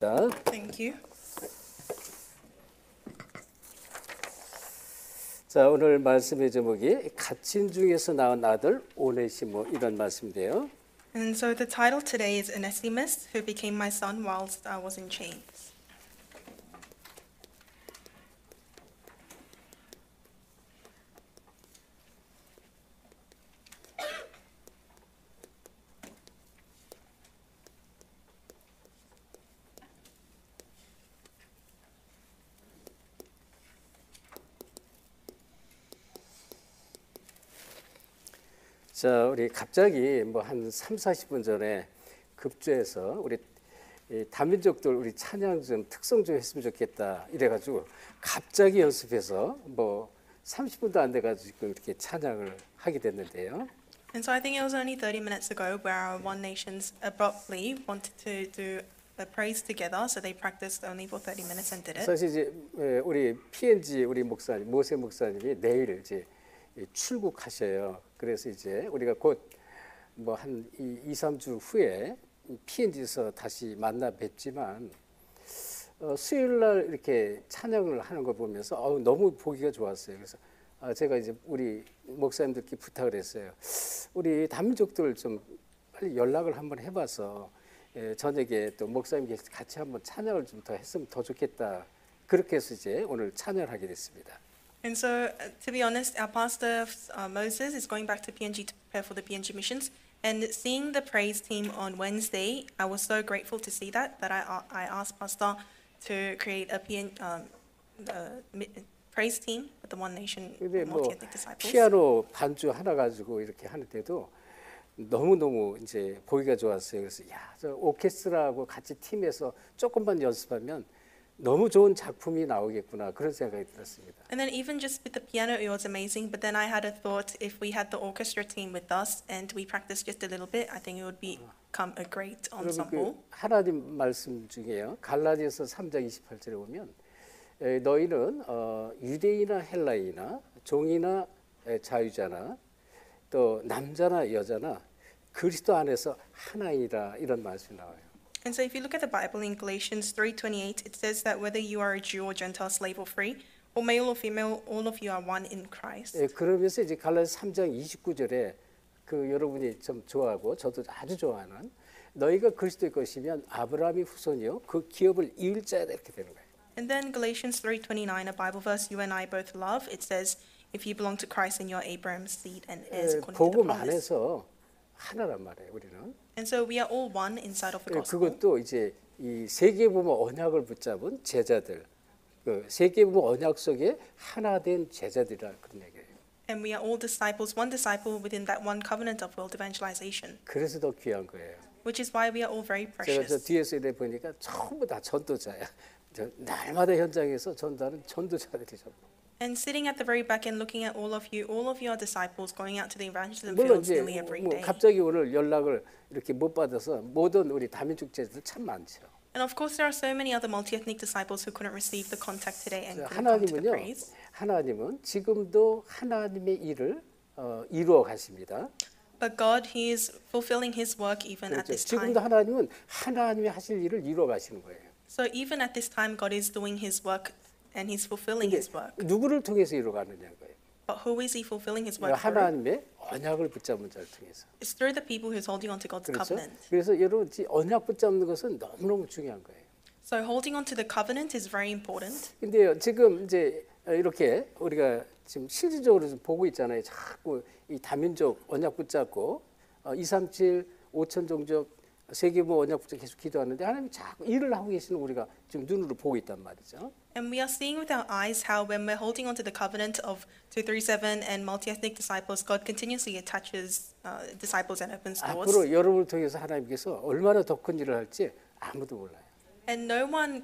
Thank you. 자, 오늘 말씀의 제목이 갇힌 중에서 낳은 아들 오네시모 이런 말씀인데요. And so the title today is Onesimus, who became my son whilst I was in chains. 자, 우리 갑자기 뭐 한 3, 40분 전에 급조해서 우리 이 다민족들 우리 찬양 좀 특성 좀 했으면 좋겠다 이래가지고 갑자기 연습해서 뭐 30분도 안 돼가지고 이렇게 찬양을 하게 됐는데요. And so I think it was only 30 minutes ago where our One Nations abruptly wanted to do a praise together, so they practiced only for 30 minutes and did it. 사실 이제 우리 PNG 우리 목사님 모세 목사님이 내일 이제 출국하셔요. 그래서 이제 우리가 곧 뭐 한 2, 3주 후에 PNG에서 다시 만나 뵙지만 수요일 날 이렇게 찬양을 하는 거 보면서 너무 보기가 좋았어요. 그래서 제가 이제 우리 목사님들께 부탁을 했어요. 우리 다민족들 좀 빨리 연락을 한번 해봐서 저녁에 또 목사님께 같이 한번 찬양을 좀 더 했으면 더 좋겠다. 그렇게 해서 이제 오늘 찬양을 하게 됐습니다. And so, to be honest, our pastor Moses is going back to PNG to prepare for the PNG missions. And seeing the praise team on Wednesday, I was so grateful to see that I asked Pastor to create a praise team with the One Nation 근데 뭐 multi-ethnic disciples. 피아노 반주 하나 가지고 이렇게 하는데도 너무 이제 보기가 좋았어요. 그래서 저 오케스트라하고 같이 팀에서 조금만 연습하면 너무 좋은 작품이 나오겠구나 그런 생각이 들었습니다. And then even just with the piano, it was amazing. But then I had a thought: if we had the orchestra team with us and we practiced just a little bit, I think it would become a great ensemble. 그 하나님 말씀 중에요. 갈라디아서 3장 28절에 보면 너희는 유대인이나 헬라인이나 종이나 자유자나 또 남자나 여자나 그리스도 안에서 하나이라 이런 말씀이 나와요. And so if you look at the Bible in Galatians 3:28, it says that whether you are a Jew or Gentile, slave or free, or male or female, all of you are one in Christ. 그러면서 이제 갈라디아서 3장 29절에 그 여러분이 좀 좋아하고 저도 아주 좋아하는 너희가 그리스도의 것이면 아브라함의 후손이요 그 기업을 이을 자다 이렇게 되는 거예요. And then Galatians 3:29, a Bible verse you and I both love, it says, if you belong to Christ, then you're Abraham's seed and heirs according to the 복음 promise. 안에서 하나란 말이에요, 우리는. And so we are all one inside of the gospel. 그것도 이제 이 세계복음 언약을 붙잡은 제자들, 그 세계복음 언약 속에 하나 된 제자들이라 그런 얘기예요. And we are all disciples, one disciple within that one covenant of world evangelization. 그래서 더 귀한 거예요. Which is why we are all very 제가 저 precious. 뒤에서 이래 보니까 전부 다 전도자야. 날마다 현장에서 전도하는 전도자들이 전부. And sitting at the very back and looking at all of you are disciples going out to the evangelism 물론 fields 이제 nearly every 뭐 day. 갑자기 오늘 연락을 이렇게 못 받아서 모든 우리 다민족 제자들 참 많죠. And of course, there are so many other multi-ethnic disciples who couldn't receive the contact today and couldn't come to the 하나님은요, praise. 하나님은 지금도 하나님의 일을 이루어 가십니다. But God, He is fulfilling His work even at 그렇죠. this time. 지금도 하나님은 하나님이 하실 일을 이루어 가시는 거예요. So even at this time, God is doing His work and He's fulfilling His work. 누구를 통해서 이루어 가느냐는 거예요. But who is He fulfilling His work through? 하나님의 언약을 붙잡은 자를 통해서. It's through the people who's holding on to God's 그렇죠? covenant. 그래서 여러분 언약 붙잡는 것은 너무너무 중요한 거예요. So holding on to the covenant is very important. 근데요, 지금 이제 이렇게 우리가 지금 실질적으로 좀 보고 있잖아요. 자꾸 이 다민족 언약 붙잡고 237, 5천 종족 세계보 언약 붙잡고 계속 기도하는데 하나님이 자꾸 일을 하고 계시는 우리가 지금 눈으로 보고 있단 말이죠. And we are seeing with our eyes how when we're holding on to the covenant of 237 and multi-ethnic disciples, God continuously attaches disciples and opens doors. 앞으로 여러분을 통해서 하나님께서 얼마나 더 큰 일을 할지 아무도 몰라요. And no one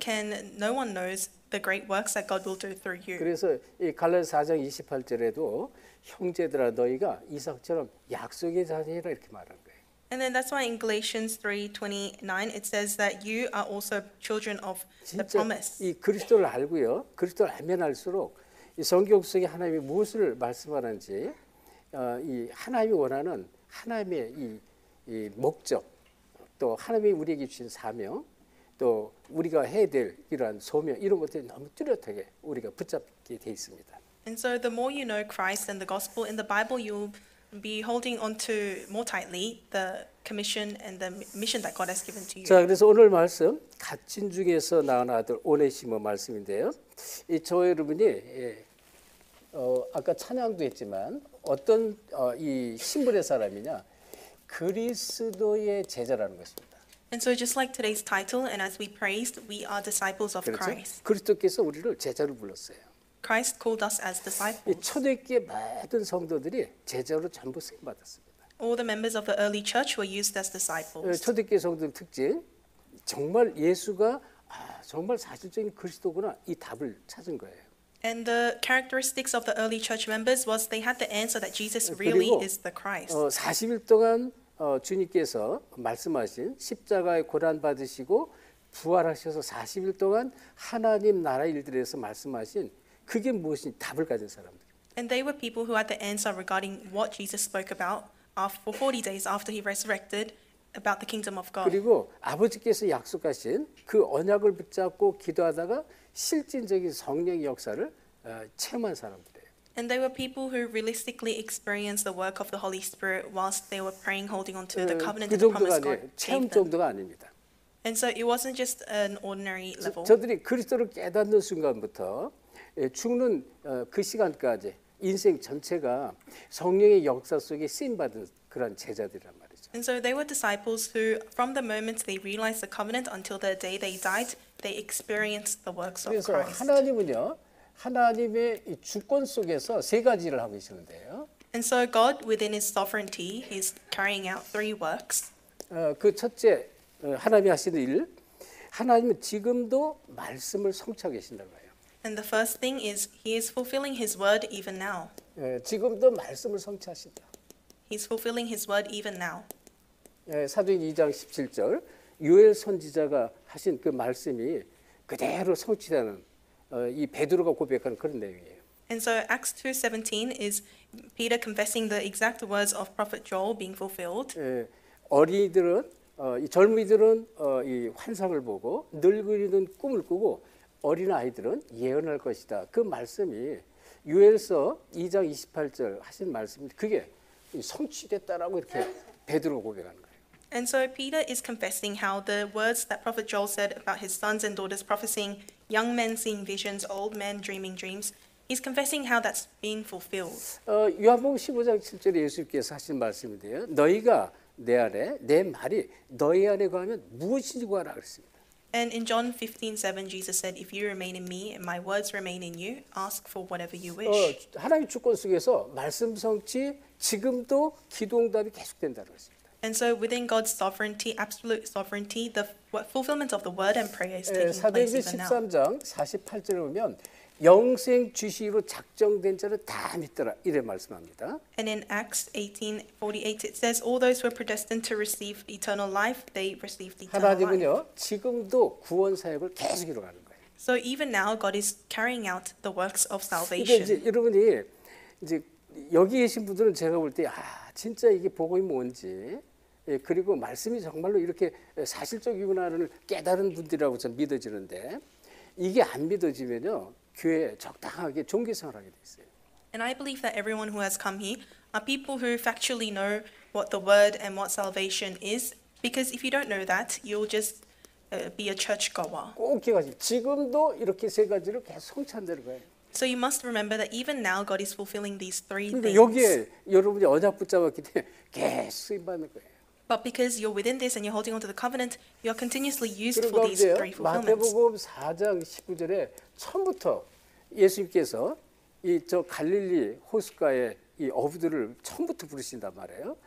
knows the great works that God will do through you. 그래서 이 갈라디아서 4장 28절에도 형제들아 너희가 이삭처럼 약속의 자녀라 이렇게 말하는 거예요. And then that's why in Galatians 3:29 it says that you are also children of the 진짜 promise. 이 그리스도를 알고요. 그리스도를 알면 알수록 이 성경 속에 하나님이 무엇을 말씀하는지 이 하나님이 원하는 하나님의 이 목적 또 하나님이 우리에게 주신 사명 또 우리가 해야 될 이러한 소명 이런 것들이 너무 뚜렷하게 우리가 붙잡게 돼 있습니다. And so the more you know Christ and the gospel in the Bible, you'll be holding on to more tightly the commission and the mission that God has given to you. 자, 그래서 오늘 말씀 갓진 중에서 낳은 아들 오네시모 말씀인데요. 이 저와 여러분이 아까 찬양도 했지만 어떤 이 신분의 사람이냐 그리스도의 제자라는 것입니다. And so just like today's title, and as we praised, we are disciples of 그렇죠? Christ. 그리스도께서 우리를 제자로 불렀어요. Christ called us as 이 disciples. 초대교회 모든 성도들이 제자로 전부 쓰임 받았습니다. All the members of the early church were used as disciples. 초대교회 성도의 특징 정말 예수가 정말 사실적인 그리스도구나 이 답을 찾은 거예요. And the characteristics of the early church members was they had the answer that Jesus really 그리고 is the Christ. 40일 동안 주님께서 말씀하신 십자가에 고난 받으시고 부활하셔서 40일 동안 하나님 나라 일들에서 말씀하신 그게 무엇인지 답을 가진 사람들. And they were people who had the answer regarding what Jesus spoke about for 40 days after he resurrected about the kingdom of God. 그리고 아버지께서 약속하신 그 언약을 붙잡고 기도하다가 실질적인 성령의 역사를 체험한 사람들이에요. And they were people who realistically experienced the work of the Holy Spirit whilst they were praying, holding on to the covenant 그 and the 정도가 promise 아니에요. God 체험 gave them. 정도가 아닙니다. And so it wasn't just an ordinary level. 저들이 그리스도를 깨닫는 순간부터 죽는 그 시간까지 인생 전체가 성령의 역사 속에 쓰임받은 그런 제자들이란 말이죠. And so they were disciples who, from the moment they realized the covenant until the day they died, they experienced the works of 그래서 Christ. 하나님은요, 하나님의 이 주권 속에서 세 가지를 하고 계시는데요. And so God, within His sovereignty, is carrying out three works. 그 첫째, 하나님이 하시는 일, 하나님은 지금도 말씀을 성취하고 계신다는 거예요. And the first thing is He is fulfilling His word even now. 지금도 말씀을 성취하신다. He's fulfilling His word even now. 사도행 2장 17절, 요엘 선지자가 하신 그 말씀이 그대로 성취되는 이 베드로가 고백하는 그런 내용이에요. And so Acts 2:17 is Peter confessing the exact words of Prophet Joel being fulfilled. 어린이들은 이 젊은이들은 이 환상을 보고 늙은이들은 꿈을 꾸고 어린 아이들은 예언할 것이다. 그 말씀이 요엘서 2장 28절 하신 말씀이 그게 성취됐다라고 이렇게 베드로가 고백하는 거예요. And so Peter is confessing how the words that Prophet Joel said about his sons and daughters prophesying, young men seeing visions, old men dreaming dreams, he's confessing how that's been fulfilled. 요한복음 15장 7절에 예수님께서 하신 말씀인데요. 너희가 내 안에 내 말이 너희 안에 거하면 무엇인지 구하라 그랬습니다. And in John 15:7, Jesus said, "If you remain in me and my words remain in you, ask for whatever you wish." 하나님 주권 속에서 말씀 성취 지금도 기도응답이 계속된다는 것입니다. And so within God's sovereignty, absolute sovereignty, the fulfillment of the word and prayer is taking place 사도행전 even now. 13장 48절에 보면 영생 주시로 작정된 자를 다 믿더라 이래 말씀합니다. And in Acts 18:48, it says, "All those who are predestined to receive eternal life, they received eternal life." 하나님은요 지금도 구원 사역을 계속 이뤄가는 거예요. So even now, God is carrying out the works of 그러니까 salvation. 이제 여러분이 이제 여기 계신 분들은 제가 볼 때 진짜 이게 복음이 뭔지 그리고 말씀이 정말로 이렇게 사실적이구나를 깨달은 분들이라고 저는 믿어지는데 이게 안 믿어지면요 교회에 적당하게 종교생활하게 돼 있어요. And I believe that everyone who has come here are people who factually know what the word and what salvation is. Because if you don't know that, you'll just be a churchgoer. 꼭 기억하세요. 지금도 이렇게 세 가지를 계속 성취한다는 거예요. So you must remember that even now God is fulfilling these three 그러니까 things. 여기에 여러분이 언약 붙잡았기 때문에 계속 쓰임 받는 거예요. But because you're within this and you're holding on to the covenant, you're continuously used 그런 for these 가운데요. three fulfillments. 마태복음 4장 19절에 처음부터 예수님께서 이 저 갈릴리 호숫가에 이 어부들을 처음부터 부르신단 말이에요.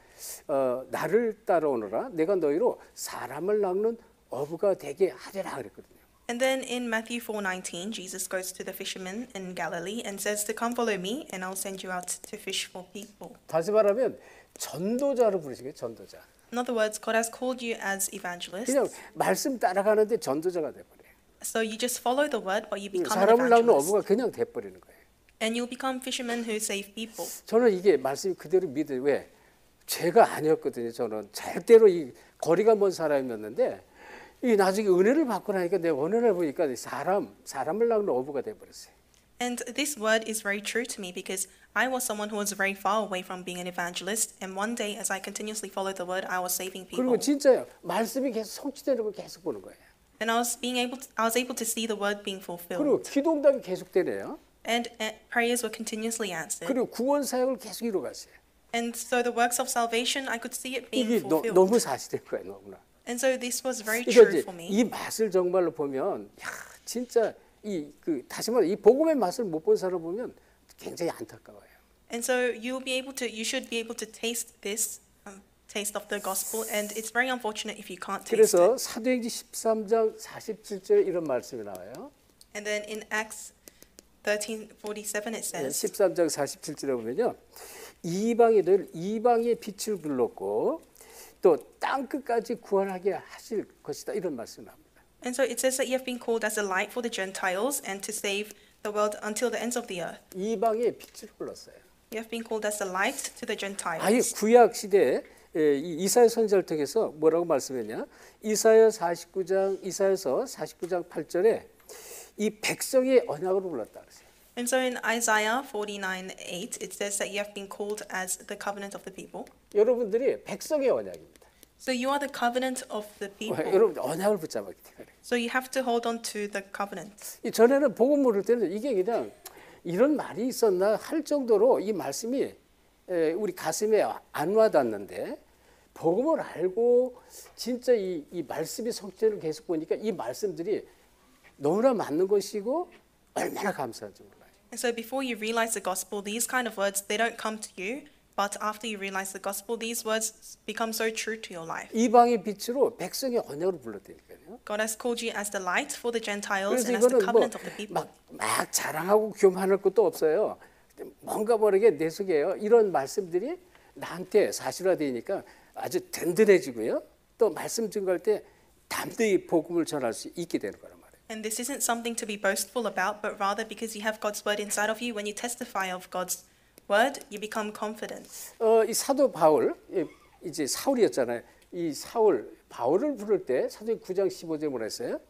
나를 따라오너라. 내가 너희로 사람을 낚는 어부가 되게 하리라 그랬거든요. And then in Matthew 4:19, Jesus goes to the fishermen in Galilee and says to come follow me and I'll send you out to fish for people. 다시 말하면 전도자로 부르신 거예요. 전도자. In other words, God has called you as evangelists. 그냥 말씀 따라가는데 전도자가 돼버려요. So you just follow the word, but you become an 사람을 낚는 evangelist. 어부가 그냥 돼버리는 거예요. And you'll become fishermen who save people. 저는 이게 말씀이 그대로 믿어요. 왜? 죄가 아니었거든요. 저는 절대로 이 거리가 먼 사람이었는데 이 나중에 은혜를 받고 나니까 내가 은혜를 보니까 사람을 낳는 어부가 돼버렸어요. And this word is very true to me because I was someone who was very far away from being an evangelist. And one day, as I continuously followed the word, I was saving 그리고 people. 진짜요. 말씀이 계속 성취되는 걸 계속 보는 거예요. And I was able to see the word being 그리고 fulfilled. 기도응답이 계속되네요. And prayers were continuously answered. 그리고 구원 사역을 계속 이루어갔어요. And so the works of salvation, I could see it being 이게 fulfilled. 너무 사실인 거예요, 너무나. And so this was very 그러니까 true 이제 for me. 이 맛을 정말로 보면, 야, 진짜 다시 말해 이 복음의 맛을 못 본 사람 보면 굉장히 안타까워요. And so you should be able to taste this, taste of the gospel. And it's very unfortunate if you can't taste 그래서 it. 사도행전 13장 47절에 이런 말씀이 나와요. And then in Acts 13:47 it says, 13장 47절에 보면요. 이방의 빛을 불렀고 또 땅 끝까지 구원하게 하실 것이다. 이런 말씀이 나옵니다. and so it says that you have been called as a light for the Gentiles and to save the world until the ends of the earth. 이방의 빛을 불렀어요. You have been called as a light to the 아예 Gentiles. 구약 시대에 이사야 선지자를 통해서 뭐라고 말씀했냐? 이사야서 49장 8절에 이 백성의 언약으로 불렀다 그랬어요. And so in Isaiah 49:8 it says that you have been called as the covenant of the people. 여러분들이 백성의 언약입니다. So you are the covenant of the people. 여러분 언약을 붙잡았기 때문에. So you have to hold on to the covenant. 이 전에는 복음 모를 때는 이게 그냥 이런 말이 있었나 할 정도로 이 말씀이 우리 가슴에 안 와닿는데 복음을 알고 진짜 이 말씀이 성취를 계속 보니까 이 말씀들이 너무나 맞는 것이고 얼마나 감사한지 몰라요. And so before you realize the gospel, these kind of words, they don't come to you. But after you realize the gospel, these words become so true to your life. 이방의 빛으로 백성의 언약으로 불렀다니까요. God has called you as the light for the Gentiles 그래서 and as the 이거는 covenant of the people. 막 자랑하고 교만할 것도 없어요. 뭔가 모르게 내 속에요. 이런 말씀들이 나한테 사실화되니까 아주 든든해지고요. 또 말씀 증거할 때 담대히 복음을 전할 수 있게 되는 거란 말이에요. And this isn't something to be boastful about, but rather because you have God's word inside of you, when you testify of God's word, you become confident. 이 사도 바울, 이제 사울이었잖아요. 이 바울을 부를 때 사도행 9장 15절에 뭐라 했어요?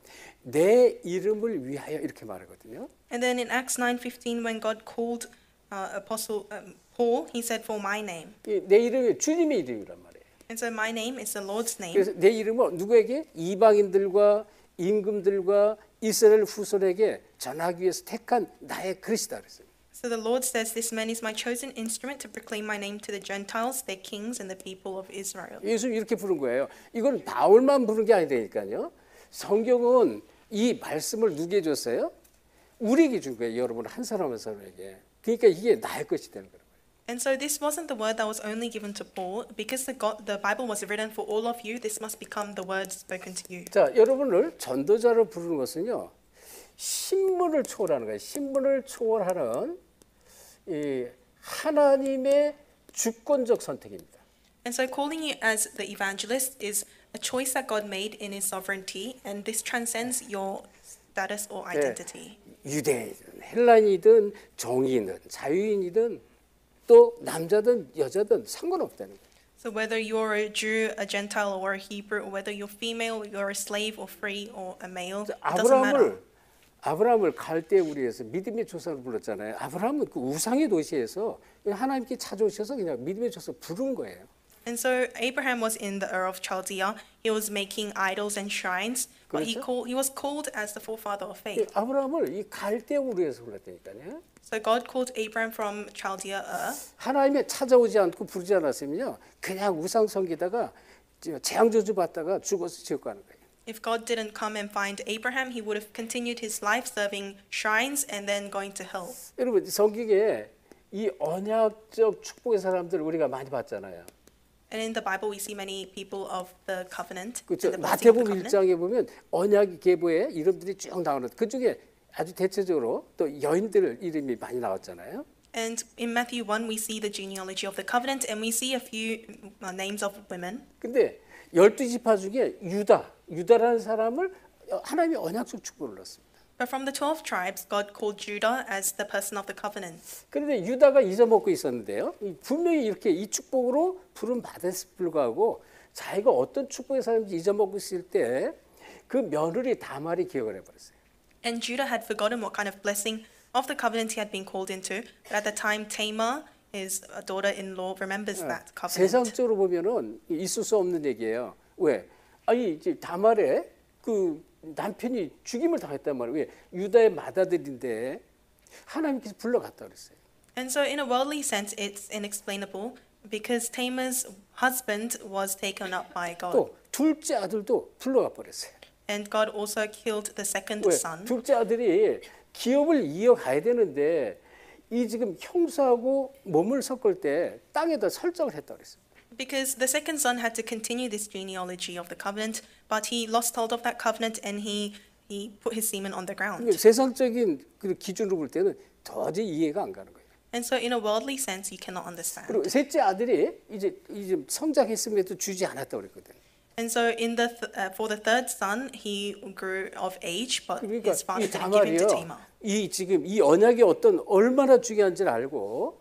내 이름을 위하여 이렇게 말하거든요. And then in Acts 9:15, when God called Apostle Paul, he said, "For my name." 내 이름이 주님의 이름이란 말이에요. And so my name is the Lord's name. 그래서 내 이름을 누구에게? 이방인들과 임금들과 이스라엘 후손에게 전하기 위해서 택한 나의 그릇이다 그랬어요. So the Lord says, "This man is my chosen instrument to proclaim my name to the Gentiles, their kings, and the people of Israel." 예수 이렇게 부른 거예요. 이건 바울만 부른 게 아니라니까요. 성경은 이 말씀을 누구에게 줬어요? 우리에게 준 거예요. 여러분 한 사람 한 사람에게. 그러니까 이게 나의 것이 되는 거예요. And so this wasn't the word that was only given to Paul, because the Bible was written for all of you. This must become the word spoken to you. 자, 여러분을 전도자로 부르는 것은요. 신분을 초월하는 거예요. 신분을 초월하는 이 하나님의 주권적 선택입니다. And so calling you as the evangelist is a choice that God made in His sovereignty, and this transcends your status or identity. 유대인이든 헬라인이든 종이든 자유인이든 또 남자든 여자든 상관없다는 거예요. So whether you're a Jew, a Gentile, or a Hebrew, or whether you're female, you're a slave, or free, or a male, it doesn't matter. 아브라함을 갈대 우리에서 믿음의 조상으로 불렀잖아요. 아브라함은 그 우상의 도시에서 하나님께 찾아오셔서 그냥 믿음의 조상 부른 거예요. And so Abraham was in the Ur of Chaldea. He was making idols and shrines, but he was called as the forefather of faith. 아브라함을 이 갈대 우리에서 불렀다니까요. So God called Abraham from Chaldea Ur. 하나님의 찾아오지 않고 부르지 않았으면요, 그냥 우상 섬기다가 재앙 저주 받다가 죽어서 지옥 가는 거예요. If God didn't come and find Abraham, he would have continued his life serving shrines and then going to hell. 여러분 성경에 이 언약적 축복의 사람들 우리가 많이 봤잖아요. And in the Bible, we see many people of the covenant. 그렇죠. and the blessing of the 마태복음 covenant. 1장에 보면 언약 계보에 이름들이 쭉 나오는데 그 중에 아주 대체적으로 또 여인들 이름이 많이 나왔잖아요. And in Matthew 1, we see the genealogy of the covenant, and we see a few names of women. 근데 12지파 중에 유다라는 사람을 하나님이 언약적 축복을 넣었습니다. But from the 12 tribes, God called Judah as the person of the covenant. 그런데 유다가 잊어먹고 있었는데요. 분명히 이렇게 이 축복으로 부름 받았을 불구하고 자기가 어떤 축복의 사람인지 잊어먹고 있을 때 그 며느리 다말이 기억을 해버렸어요. And Judah had forgotten what kind of blessing of the covenant he had been called into. But at the time, Tamar, his daughter-in-law, remembers that covenant. 세상적으로 보면은 있을 수 없는 얘기예요. 왜? 아니 이제 다말의 그 남편이 죽임을 당했단 말이에요. 왜? 유다의 맏아들인데 하나님께서 불러갔다 그랬어요. And so, in a worldly sense, it's inexplainable because Tamar's husband was taken up by God. 또 둘째 아들도 불러가 버렸어요. And God also killed the second 왜? son. 둘째 아들이 기업을 이어가야 되는데 이 지금 형수하고 몸을 섞을 때 땅에다 설정을 했다 그랬어요. Because the second son had to continue this genealogy of the covenant, but he lost hold of that covenant and he put his semen on the ground. 세상적인 그 기준으로 볼 때는 도저히 이해가 안 가는 거예요. And so, in a worldly sense, you cannot understand. 그리고 셋째 아들이 이제 성장했음에도 주지 않았다고 그랬거든. And so, for the third son, he grew of age, but 그러니까 his father 이 didn't give him to 다말이요. Tamar. 이 지금 이 언약이 어떤 얼마나 중요한지를 알고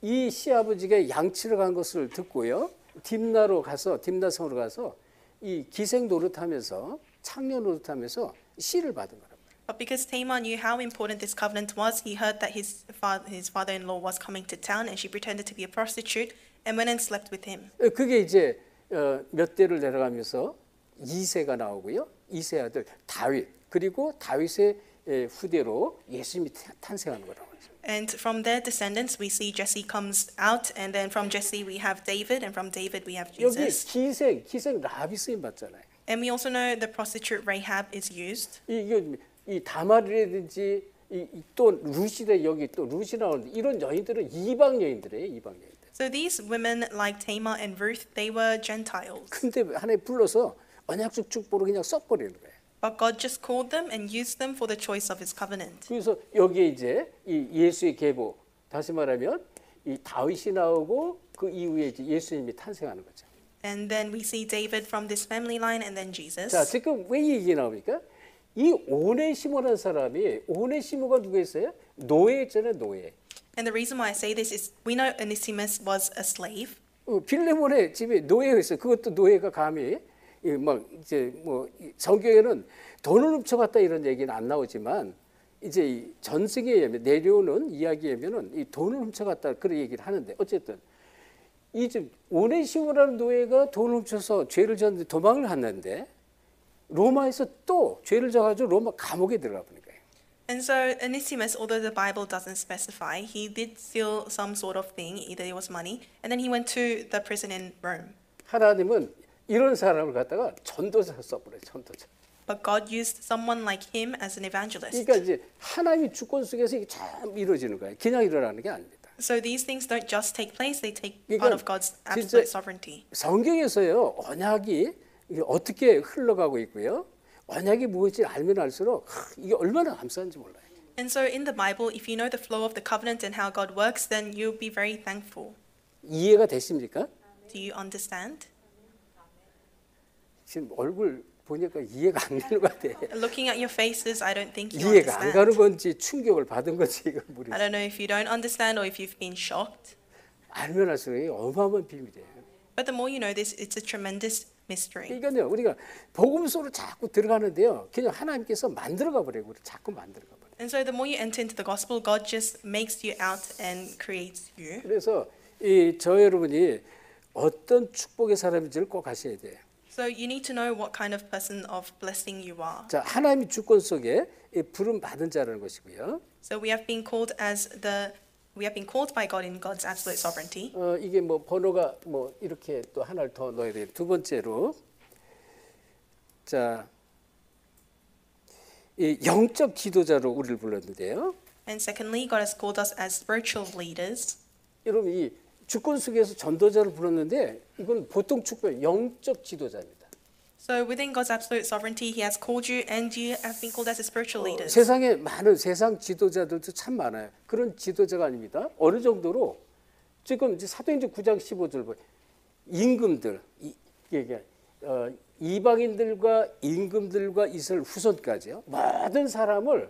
이 시아버지가 양치를 간 것을 듣고요. 딥나성으로 가서 이 기생 노릇하면서 창녀 노릇하면서 씨를 받은 거란 말이에요. But because Tamar knew how important this covenant was, he heard that his father-in-law was coming to town, and she pretended to be a prostitute and went and slept with him. 그게 이제 몇 대를 내려가면서 2세가 나오고요. 2세 아들 다윗 그리고 다윗의 후대로 예수님이 탄생하는 거라고 하죠. And from their descendants, we see Jesse comes out, and then from Jesse we have David, and from David we have 여기 Jesus. 기생 라합이 쓰임 받잖아요. And we also know the prostitute Rahab is used. 이 다말이라든지 또 루시다 여기 또 루시 나오는데 이런 여인들은 이방 여인들이에요. 이방 여인들. So these women, like Tamar and Ruth, they were Gentiles. 근데 하나님 불러서 언약적 축복으로 그냥 써버리는 거예요. But God just called them and used them for the choice of His covenant. 그래서 여기에 이제 이 예수의 계보 다시 말하면 이 다윗이 나오고 그 이후에 이제 예수님이 탄생하는 거죠. And then we see David from this family line, and then Jesus. 자 지금 왜 이 얘기 나옵니까? 이 오네시모라는 사람이 오네시모가 누구였어요? 노예였잖아요, 노예. And the reason why I say this is we know Onesimus was a slave. 빌레몬의 집에 노예가 있어요. 그것도 노예가 감히 막 이제 뭐 성경에는 돈을 훔쳐갔다 이런 얘기는 안 나오지만 이제 이 전승에 의하면 내려오는 이야기에 의하면은 이 돈을 훔쳐갔다 그런 얘기를 하는데 어쨌든 이 집 오네시모라는 노예가 돈을 훔쳐서 죄를 졌는데 도망을 갔는데 로마에서 또 죄를 져가지고 로마 감옥에 들어가 보는 거예요. And so Onesimus, although the Bible doesn't specify, he did steal some sort of thing, either it was money, and then he went to the prison in Rome. 하나님은 이런 사람을 갖다가 전도자 써버려요. 전도자. But God used someone like him as an evangelist. 그러니까 이제 하나님의 주권 속에서 이게 참 이루어지는 거예요. 그냥 일어나는 게 아닙니다. So these things don't just take place; they take 그러니까 part of God's absolute sovereignty. 성경에서요 언약이 이게 어떻게 흘러가고 있고요. 언약이 무엇인지 알면 알수록 이게 얼마나 감사한지 몰라요. And so in the Bible, if you know the flow of the covenant and how God works, then you'll be very thankful. 이해가 되십니까? Do you understand? 지금 얼굴 보니까 이해가 안 되는 것 같아요. Looking at your faces, I don't think you 이해가 안 가는 understand. 건지 충격을 받은 건지 이걸 I 모르겠어요. don't know if you don't understand or if you've been shocked. 알면 알수록 이게 어마어마한 비밀이에요. But the more you know this, it's a tremendous mystery. 그러니까요 우리가 복음서로 자꾸 들어가는데요 그냥 하나님께서 만들어가 버려요. 우리 자꾸 만들어가 버려요. And so the more you enter into the gospel, God just makes you out and creates you. 그래서 저 여러분이 어떤 축복의 사람인지를 꼭 아셔야 돼요. So you need to know what kind of person of blessing you are. 자, 하나님의 주권 속에 부름 받은 자라는 것이고요. So we have been called by God in God's absolute sovereignty. 이게 뭐 번호가 뭐 이렇게 또 하나를 더 넣어야 돼요. 두 번째로 자, 이 영적 지도자로 우리를 불렀는데요. And secondly, God has called us as spiritual leaders. 여러분 이 주권 속에서 전도자를 불렀는데 이건 보통 축복 영적 지도자입니다. So within God's absolute sovereignty, He has called you, and you have been called as spiritual leaders. 세상에 많은 세상 지도자들도 참 많아요. 그런 지도자가 아닙니다. 어느 정도로 지금 이제 사도행전 9장 15절 보면 임금들 이방인들과 임금들과 이스라엘 후손까지요. 모든 사람을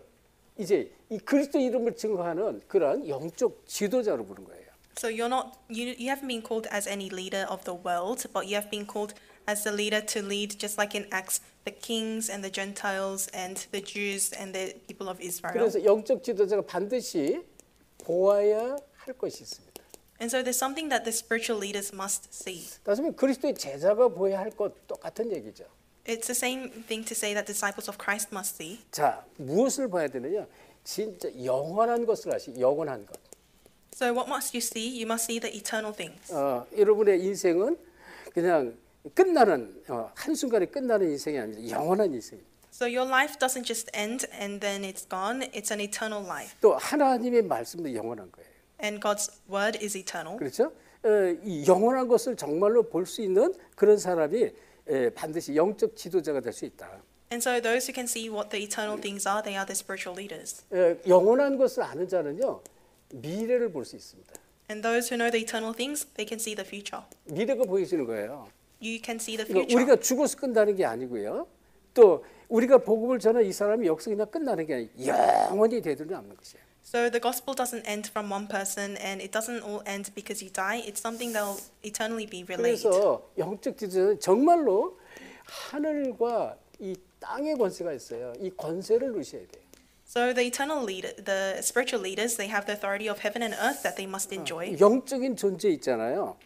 이제 이 그리스도 이름을 증거하는 그런 영적 지도자로 부른 거예요. So you haven't been called as any leader of the world, but you have been called as the leader to lead, just like in Acts, the kings and the Gentiles and the Jews and the people of Israel. 그래서 영적 지도자가 반드시 보아야 할 것이 있습니다. And so there's something that the spiritual leaders must see. 따지면 그리스도의 제자가 보아야 할 것 똑같은 얘기죠. It's the same thing to say that disciples of Christ must see. 자, 무엇을 봐야 되느냐? 진짜 영원한 것을 영원한 것. So what must you see? You must see the eternal things. 여러분의 인생은 그냥 끝나는 한순간에 끝나는 인생이 아니라 영원한 인생입니다. So your life doesn't just end and then it's gone. It's an eternal life. 또 하나님의 말씀도 영원한 거예요. And God's word is eternal. 그렇죠? 이 영원한 것을 정말로 볼 수 있는 그런 사람이 반드시 영적 지도자가 될 수 있다. And so those who can see what the eternal things are, they are the spiritual leaders. 영원한 것을 아는 자는요, 미래를 볼 수 있습니다. And those who know the eternal things, they can see the future. 미래가 보이시는 거예요. You can see the 그러니까 future. 우리가 죽어서 끝나는 게 아니고요. 또 우리가 복음을 전한 이 사람이 여기서 그냥 끝나는 게 아니고 영원히 되돌려 남는 것이에요. So the gospel doesn't end from one person and it doesn't all end because you die. It's something that will eternally be relayed. 그래서 영적 지도자는 정말로 하늘과 이 땅의 권세가 있어요. 이 권세를 누셔야 돼요. So the eternal leader, the spiritual leaders, they have the authority of heaven and earth that they must enjoy. 영적인 존재 있잖아요.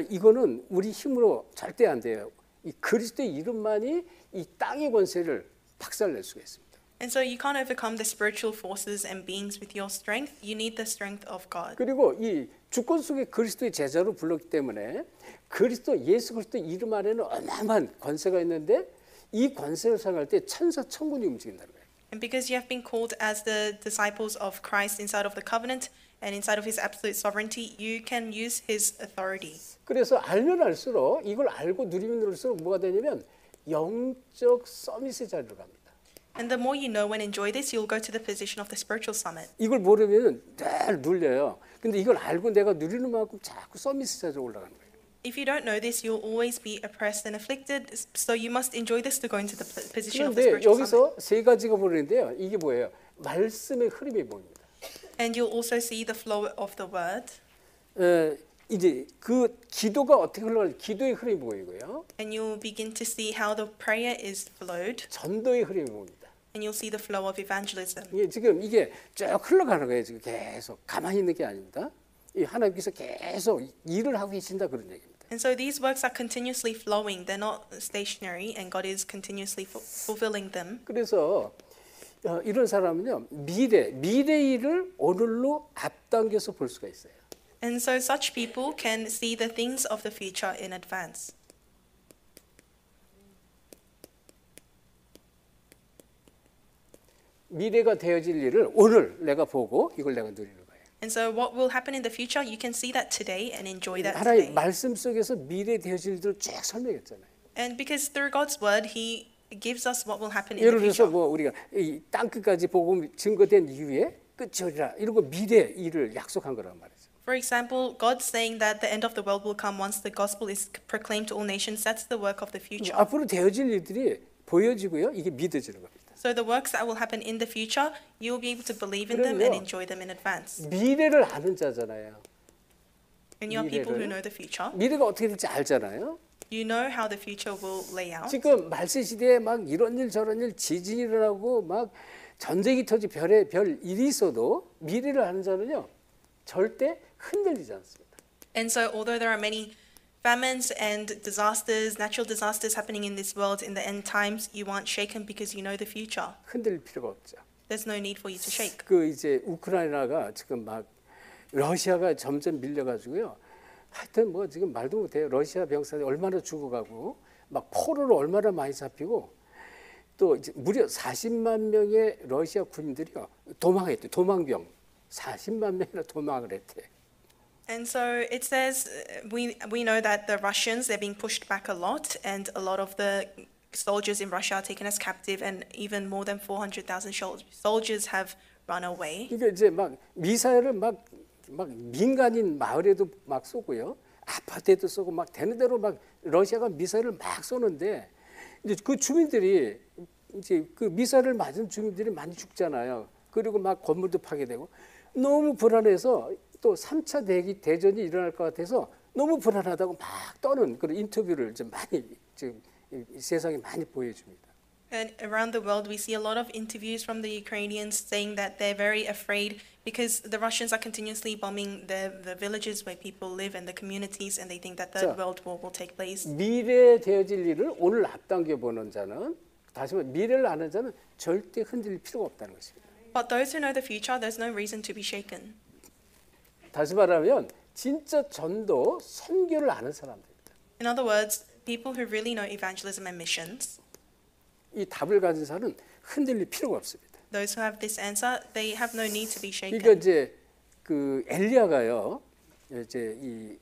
이거는 우리 힘으로 절대 안 돼요. 이 그리스도의 이름만이 이 땅의 권세를 박살낼 수가 있습니다. And so you can't overcome the spiritual forces and beings with your strength. You need the strength of God. 그리고 이 주권 속에 그리스도의 제자로 불렀기 때문에 예수 그리스도 이름 안에는 어마어마한 권세가 있는데 이 권세를 사용할 때 천사 천군이 움직인다는 거예요. And because you have been called as the disciples of Christ inside of the covenant and inside of his absolute sovereignty, you can use his authority. 그래서 알면 알수록 이걸 알고 누리면 누릴수록 뭐가 되냐면 영적 서밋의 자리로 갑니다. And the more you know and enjoy this, you'll go to the position of the spiritual summit. 이걸 모르면 늘 눌려요. 근데 이걸 알고 내가 누리는 만큼 자꾸 서밋의 자리로 올라가는 거예요. If you don't know this, you'll always be oppressed and afflicted. So you must enjoy this to go into the position of the 그런데 spiritual summit. 여기서 세 가지가 보이는데요. 이게 뭐예요? 말씀의 흐름이 보입니다. And you'll also see the flow of the word. 이제 그 기도가 어떻게 흘러가는지 기도의 흐름이 보이고요. And you'll begin to see how the prayer is flowed. 전도의 흐름이 보입니다. And you'll see the flow of evangelism. 이게 쭉 흘러가는 거예요. 지금 계속 가만히 있는 게 아닙니다. 이 하나님께서 계속 일을 하고 계신다 그런 얘기입니다. And so these works are continuously flowing. They're not stationary, and God is continuously fulfilling them. 그래서 이런 사람은요 미래 일을 오늘로 앞당겨서 볼 수가 있어요. And so such people can see the things of the future in advance. 미래가 되어질 일을 오늘 내가 보고 이걸 내가 누리는 거예요. And so what will happen in the future, you can see that today and enjoy that 하나님 today. 말씀 속에서 미래 되어질 일들을 쭉 설명했잖아요. And because through God's word, He gives us what will happen in 예를 the 들어서 future. 뭐 우리가 이 땅 끝까지 복음 증거된 이후에 끝이 오리라 이러고 미래 일을 약속한 거란 말이죠. For example, God saying that the end of the world will come once the gospel is proclaimed to all nations. That's the work of the future. 앞으로 되어질 일들이 보여지고요. 이게 믿어지는 겁니다. So the works that will happen in the future, you will be able to believe in them and 그럼요. enjoy them in advance. 미래를 아는 자잖아요. And you are people who 미래를? know the future. 미래가 어떻게 될지 알잖아요. You know how the future will lay out. 지금 말세 시대에 막 이런 일 저런 일 지진이 일어나고 막 전쟁이 터지 별 일이 있어도 미래를 아는 자는요 절대 흔들리지 않습니다. And so although there are many famines and disasters, natural disasters happening in this world in the end times, you aren't shaken because you know the future. 흔들릴 필요가 없죠. There's no need for you to shake. 그 이제 우크라이나가 지금 막 러시아가 점점 밀려가지고요. 하여튼 뭐 지금 말도 못해요. 러시아 병사들이 얼마나 죽어가고 막 포로로 얼마나 많이 잡히고 또 이제 무려 40만 명의 러시아 군인들이요 도망했대. 도망병 40만 명이나 도망을 했대. And so it says we know that the Russians, they're being pushed back a lot, and a lot of the soldiers in Russia are taken as captive, and even more than 400,000 soldiers have run away. 이게 이제 막 미사일을 막 민간인 마을에도 막 쏘고요, 아파트에도 쏘고 막 되는 대로 막 러시아가 미사일을 막 쏘는데 이제 그 주민들이 이제 그 미사일을 맞은 주민들이 많이 죽잖아요. 그리고 막 건물도 파괴되고 너무 불안해서 또 3차 대전이 일어날 것 같아서 너무 불안하다고 막 떠는 그런 인터뷰를 좀 많이 지금 이 세상에 많이 보여줍니다. And around the world, we see a lot of interviews from the Ukrainians saying that they're very afraid because the Russians are continuously bombing the villages where people live and the communities, and they think that 자, third world war will take place. 미래에 되어질 일을 오늘 앞당겨 보는 자는 다시 말해 미래를 아는 자는 절대 흔들릴 필요가 없다는 것입니다. But those who know the future, there's no reason to be shaken. 다시 말하면 진짜 전도 선교를 아는 사람들입니다. In other words, people who really know evangelism and missions, 이 답을 가진 사람은 흔들릴 필요가 없습니다. those who have this answer, they have no need to be 그러니까 shaken. 이제 그 엘리야가요, 이제 이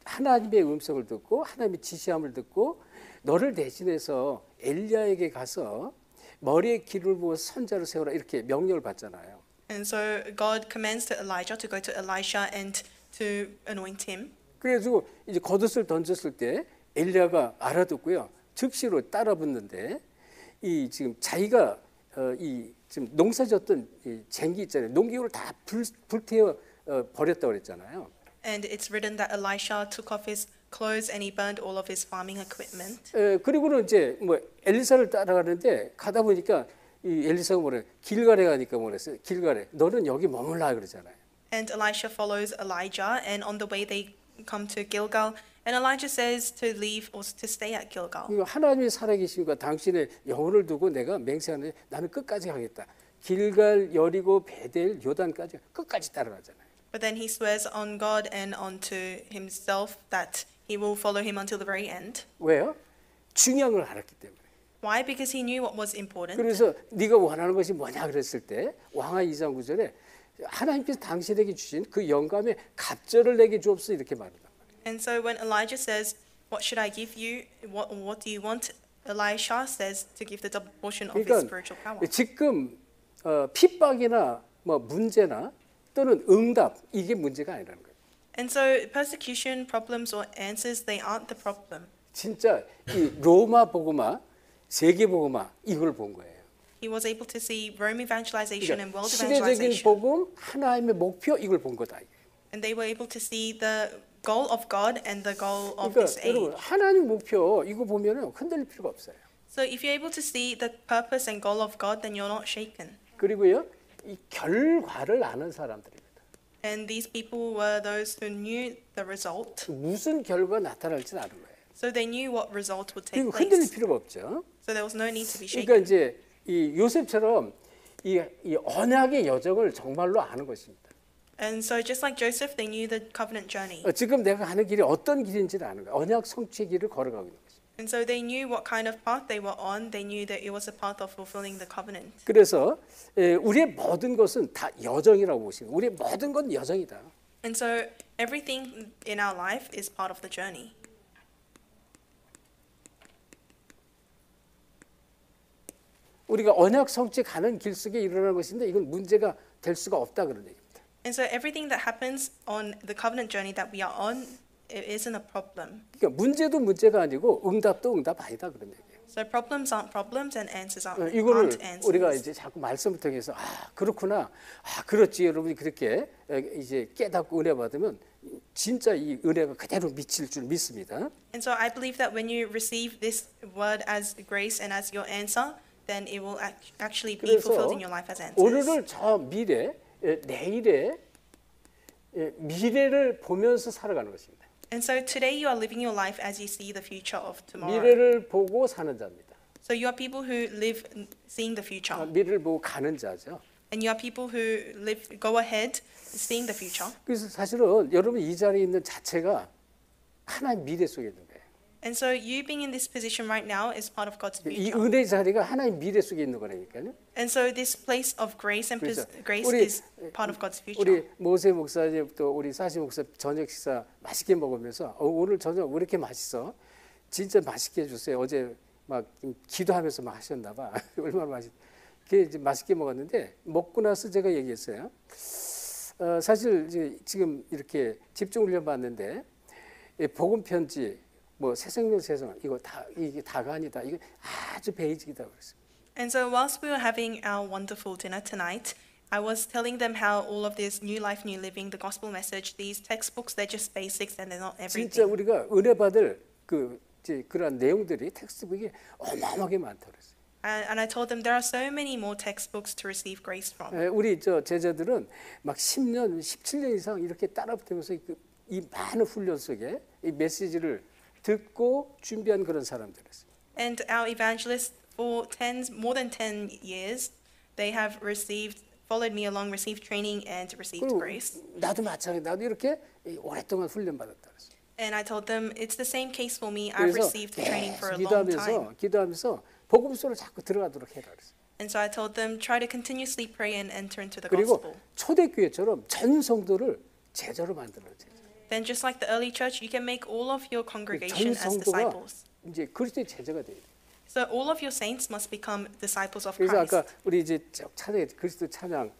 하나님의 음성을 듣고 하나님의 지시함을 듣고 너를 대신해서 엘리야에게 가서 머리에 기름을 부어 선자를 세워라 이렇게 명령을 받잖아요. And so God commands to Elijah to go to Elisha and to anoint him. 그래가지고 이제 겉옷을 던졌을 때 엘리야가 알아듣고요, 즉시로 따라붙는데 이 지금 자기가 이 지금 농사졌던 이 쟁기 있잖아요. 농기구를 다 불태워 버렸다고 그랬잖아요. And it's written that Elisha took off his clothes and he burned all of his farming equipment. 그리고는 이제 뭐 엘리사를 따라가는데 가다 보니까 이 엘리사가 뭐래? 길갈에 가니까 뭐랬어요? 길갈에 너는 여기 머물라 그러잖아요. And Elisha follows Elijah, and on the way they come to Gilgal, and Elijah says to leave or to stay at Gilgal. 그러니까 하나님이 살아계신과 당신의 영혼을 두고 내가 맹세하는데 나는 끝까지 가겠다. 길갈, 여리고, 베델, 요단까지 끝까지 따라가잖아요. But then he swears on God and onto himself that he will follow him until the very end. 왜요? 중요한 걸 알았기 때문에. Why? Because he knew what was important. 그래서 네가 원하는 것이 뭐냐 그랬을 때 왕하 2장 9절에 하나님께서 당신에게 주신 그 영감의 갑절을 내게 주옵소서 이렇게 말합니다. And so when Elijah says, "What should I give you? What do you want?" Elisha says to give the double portion of his 그러니까 spiritual power. 지금 핍박이나 뭐 문제나 또는 응답 이게 문제가 아니라는 거예요. And so persecution, problems, or answers, they aren't the problem. 진짜 이 로마 복음화, 세계 복음화 이걸 본 거예요. He was able to see Rome evangelization and 그러니까 world 시대적인 evangelization. 복음, 하나님의 목표 이걸 본 거다. And they were able to see the goal of God and the goal of 그러니까 this age. 여러분 하나님 목표 이거 보면은 흔들릴 필요가 없어요. So if you're able to see the purpose and goal of God, then you're not shaken. 그리고요 이 결과를 아는 사람들입니다. And these people were those who knew the result. 무슨 결과 나타날지는 아는 거예요. So they knew what result would take 그리고 흔들릴 place. 필요가 없죠. So there was no need to be 그러니까 shaken. 이제 이 요셉처럼 이 언약의 여정을 정말로 아는 것입니다. And so just like Joseph, they knew the covenant journey. 지금 내가 가는 길이 어떤 길인지를 아는 거예요. 언약 성취의 길을 걸어가고 있는 것입니다. And so they knew what kind of path they were on. They knew that it was a path of fulfilling the covenant. 그래서 우리의 모든 것은 다 여정이라고 보시면 우리의 모든 건 여정이다. And so everything in our life is part of the journey. 우리가 언약 성취 가는 길 속에 일어나는 것인데 이건 문제가 될 수가 없다 그런 얘기입니다. And so everything that happens on the covenant journey that we are on, it isn't a problem. 그러니까 문제도 문제가 아니고 응답도 응답 아니다 그런 얘기예요. So problems aren't problems and answers aren't 이거를 answers. 우리가 이제 자꾸 말씀을 통해서 그렇구나, 그렇지 여러분이 그렇게 이제 깨닫고 은혜 받으면 진짜 이 은혜가 그대로 미칠 줄 믿습니다. And so I believe that when you receive this word as grace and as your answer, then it will actually be 그래서 fulfilled in your life as answers. 오늘을 저 미래, 내일의 미래를 보면서 살아가는 것입니다. And so today you are living your life as you see the future of tomorrow. 미래를 보고 사는 자입니다. So you are people who live seeing the future. 미래를 보고 가는 자죠. And you are people who go ahead seeing the future. 그래서 사실은 여러분 이 자리에 있는 자체가 하나님 미래 속에 있는 거예요. And so you being in this position right now is part of God's 이 future. 은혜 자리가 하나님 미래 속에 있는 거라니까요. And so this place of grace and 그래서 grace 우리- is part of God's future. 우리 모세 목사님 또 우리 사시 목사 저녁 식사 맛있게 먹으면서 오늘 저녁 왜 이렇게 맛있어? 진짜 맛있게 해주세요. 어제 막 기도하면서 막 하셨나 봐. 얼마나 맛있게 먹었는데 먹고 나서 제가 얘기했어요. 사실 이제 지금 이렇게 집중 훈련 받는데 복음 편지 뭐 새생명 세상 이게 다가 아니다. 이거 아주 베이직이다 그랬어요. And so whilst we were having our wonderful dinner tonight, I was telling them how all of this new life, new living, the gospel message, these textbooks, they're just basics and they're not 진짜 everything. 우리가 은혜 받을 그 이제 그런 내용들이 텍스트북이 어마어마하게 많다 그랬어요. And I told them there are so many more textbooks to receive grace from. 우리 저 제자들은 막 10년, 17년 이상 이렇게 따라붙으면서 이 많은 훈련 속에 이 메시지를 듣고 준비한 그런 사람들이었어요. And our evangelists for more than 10 years, they have followed me along, received training and received 그리고 grace. 나도 마찬가지. 나도 이렇게 오랫동안 훈련 받았다 그랬어요. And I told them it's the same case for me. I've 그래서 received training for a long time. 기도하면서 복음서로 자꾸 들어가도록 해라 그랬어요. And so I told them try to continuously pray and enter into the 그리고 gospel. 초대교회처럼 전 성도를 제자로 만들어야 돼요. Then just like the early church, you can make all of your 전 congregation as 성도가 disciples. 이제 그리스도의 제자가 돼요. So all of your saints must become disciples of 그래서 Christ. 아까 우리 이제 찬양 그리스도 찬양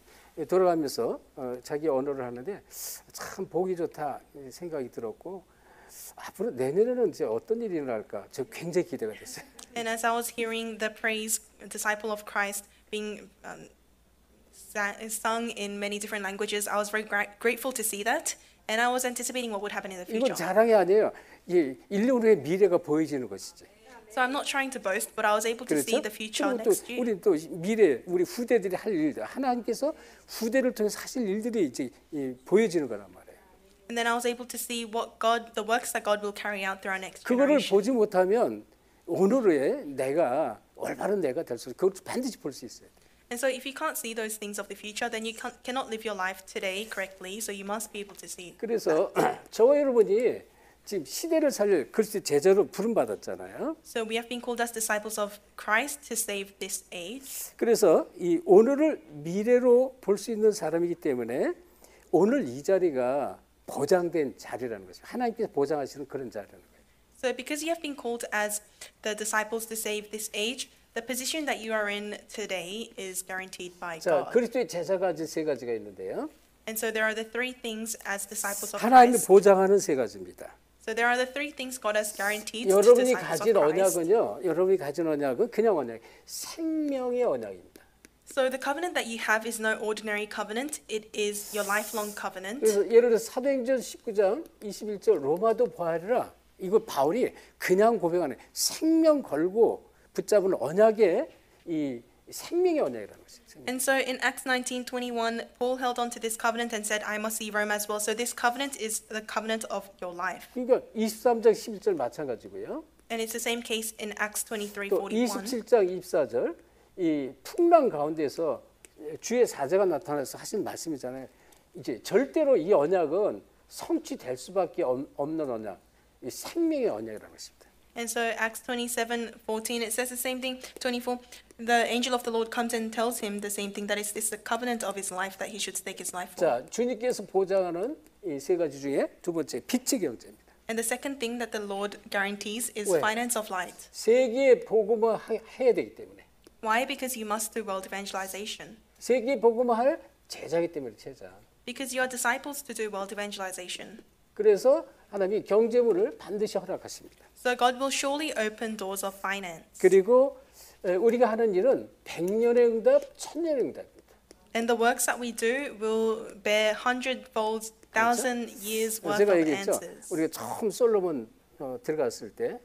돌아가면서 자기 언어를 하는데 참 보기 좋다 생각이 들었고 앞으로 내년에는 이제 어떤 일이 일어날까 저 굉장히 기대가 됐어요. And as I was hearing the praise disciple of Christ being sung in many different languages, I was very grateful to see that. And I was anticipating what would happen in the 이건 future. 자랑이 아니에요. 이 인류의 미래가 보여지는 것이지. So I'm not trying to boast, but I was able to see 그렇죠? the future 그리고 또 next year. 우리 또 미래 우리 후대들이 할 일들 하나님께서 후대를 통해서 하실 일들이 이제 보여지는 거란 말이에요. And then I was able to see the works that God will carry out through our next 그거를 generation. 보지 못하면 오늘의 내가 올바른 내가 될 수 있어요. 그걸 반드시 볼 수 있어요. And so if you can't see those things of the future, then you cannot live your life today correctly. So you must be able to see. 그래서 저와 여러분이 지금 시대를 살릴 그리스도의 제자로 부름 받았잖아요. So we have been called as disciples of Christ to save this age. 그래서 이 오늘을 미래로 볼 수 있는 사람이기 때문에 오늘 이 자리가 보장된 자리라는 것이죠. 하나님께서 보장하시는 그런 자리라는 거예요. So because you have been called as the disciples to save this age, the position that you are in today is guaranteed by 자, God. 그리스도의 제자가 이제 세 가지가 있는데요. And so there are the three things as disciples of 하나님이 Christ. 보장하는 세 가지입니다. So there are the three things God has guaranteed to 여러분이 disciples 가진 of Christ. 언약은요. 여러분이 가진 언약은 그냥 언약, 생명의 언약입니다. So the covenant that you have is no ordinary covenant. It is your lifelong covenant. 그래서 예를 들어 사도행전 19장 21절 로마도 보아하리라. 이거 바울이 그냥 고백 안 해. 생명 걸고 붙잡은 언약의 이 생명의 언약이라는 것이에요. And so in Acts 19:21, Paul held on to this covenant and said, I must see Rome as well. So this covenant is the covenant of your life. 그러니까 23장 11절 마찬가지고요. And it's the same case in Acts 또 23:41. 27장 24절 이 풍랑 가운데서 주의 사자가 나타나서 하신 말씀이잖아요. 이제 절대로 이 언약은 성취될 수밖에 없는 언약, 이 생명의 언약이라는 것입니다. And so Acts 27:14, it says the same thing. 24, the angel of the Lord comes and tells him the same thing, that is this the covenant of his life that he should stake his life for. 자, 주님께서 보장하는 이 세 가지 중에 두 번째 빛의 경제입니다. And the second thing that the Lord guarantees is 왜? finance of light. 세계에 복음을 해야 되기 때문에. Why? Because you must do world evangelization. 세계에 복음을 할 제자이기 때문에 제자. Because you are disciples to do world evangelization. 그래서 하나님이 경제물을 반드시 허락하십니다. So God will surely open doors of finance. 그리고 우리가 하는 일은 100년의 응답, 1000년의 응답입니다. And the works that we do will bear 100-fold, 1,000 years worth 제가 of 얘기했죠. answers. 우리가 처음 솔로몬 들어갔을 때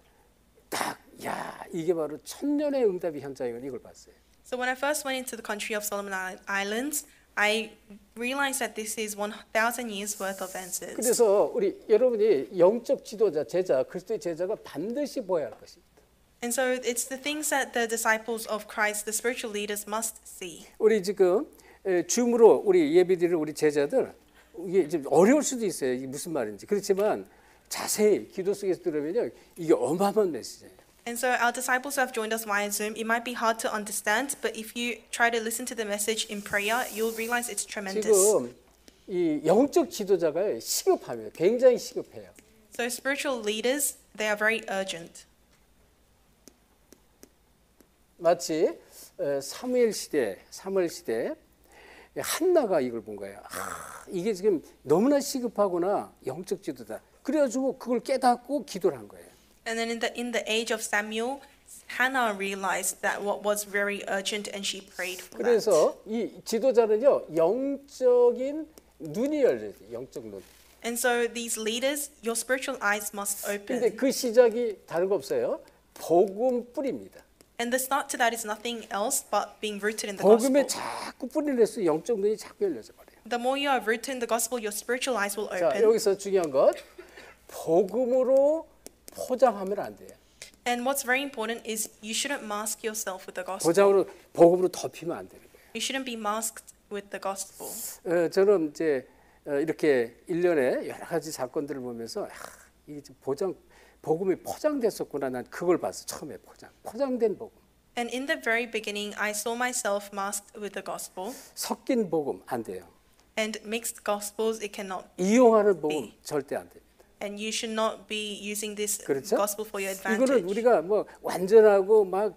딱 야 이게 바로 1000년의 응답의 현장이군 이걸 봤어요. So when I first went into the country of Solomon Islands, I realized that this is 1,000 years worth of answers. 그래서 우리 여러분이 영적 지도자, 제자, 그리스도의 제자가 반드시 보아야 할 것입니다. And so it's the things that the disciples of Christ, the spiritual leaders, must see. 우리 지금 줌으로 우리 예배드리는 우리 제자들 이게 좀 어려울 수도 있어요. 이게 무슨 말인지. 그렇지만 자세히 기도 속에서 들으면요. 이게 어마어마한 메시지예요. And so our disciples who have joined us via Zoom, it might be hard to understand, but if you try to listen to the message in prayer, you'll realize it's tremendous. 지금 이 영적 지도자가 시급합니다. 굉장히 시급해요. So spiritual leaders, they are very urgent. 마치 사무엘 시대 한나가 이걸 본 거예요. 이게 지금 너무나 시급하구나 영적 지도자. 그래가지고 그걸 깨닫고 기도를 한 거예요. And then in the age of Samuel, Hannah realized that what was very urgent and she prayed for that. 그래서 이 지도자는요 영적인 눈이 열려요. 영적 눈. And so these leaders, your spiritual eyes must 근데 open. 그 시작이 다른 거 없어요. 복음 뿌립니다. And the start to that is nothing else but being rooted in the 복음에 gospel. 자꾸 뿌리낼수록 영적 눈이 자꾸 열려져 버려요. The more you are rooted in the gospel, your spiritual eyes will 자, open. 여기서 중요한 것 복음으로 포장하면 안 돼요. And what's very important is you shouldn't mask yourself with the gospel. 포장으로 복음으로 덮이면 안 되는 거예요. You shouldn't be masked with the gospel. 저는 이제 이렇게 1년에 여러 가지 사건들을 보면서 이게 복음이 포장됐었구나. 난 그걸 봤어. 처음에 포장된 복음. And in the very beginning, I saw myself masked with the gospel. 섞인 복음 안 돼요. And mixed gospels, it cannot. 이용하는 복음 절대 안 됩니다. And you should not be using this 그렇죠? gospel for your 이거는 advantage. 우리가 뭐 완전하고 막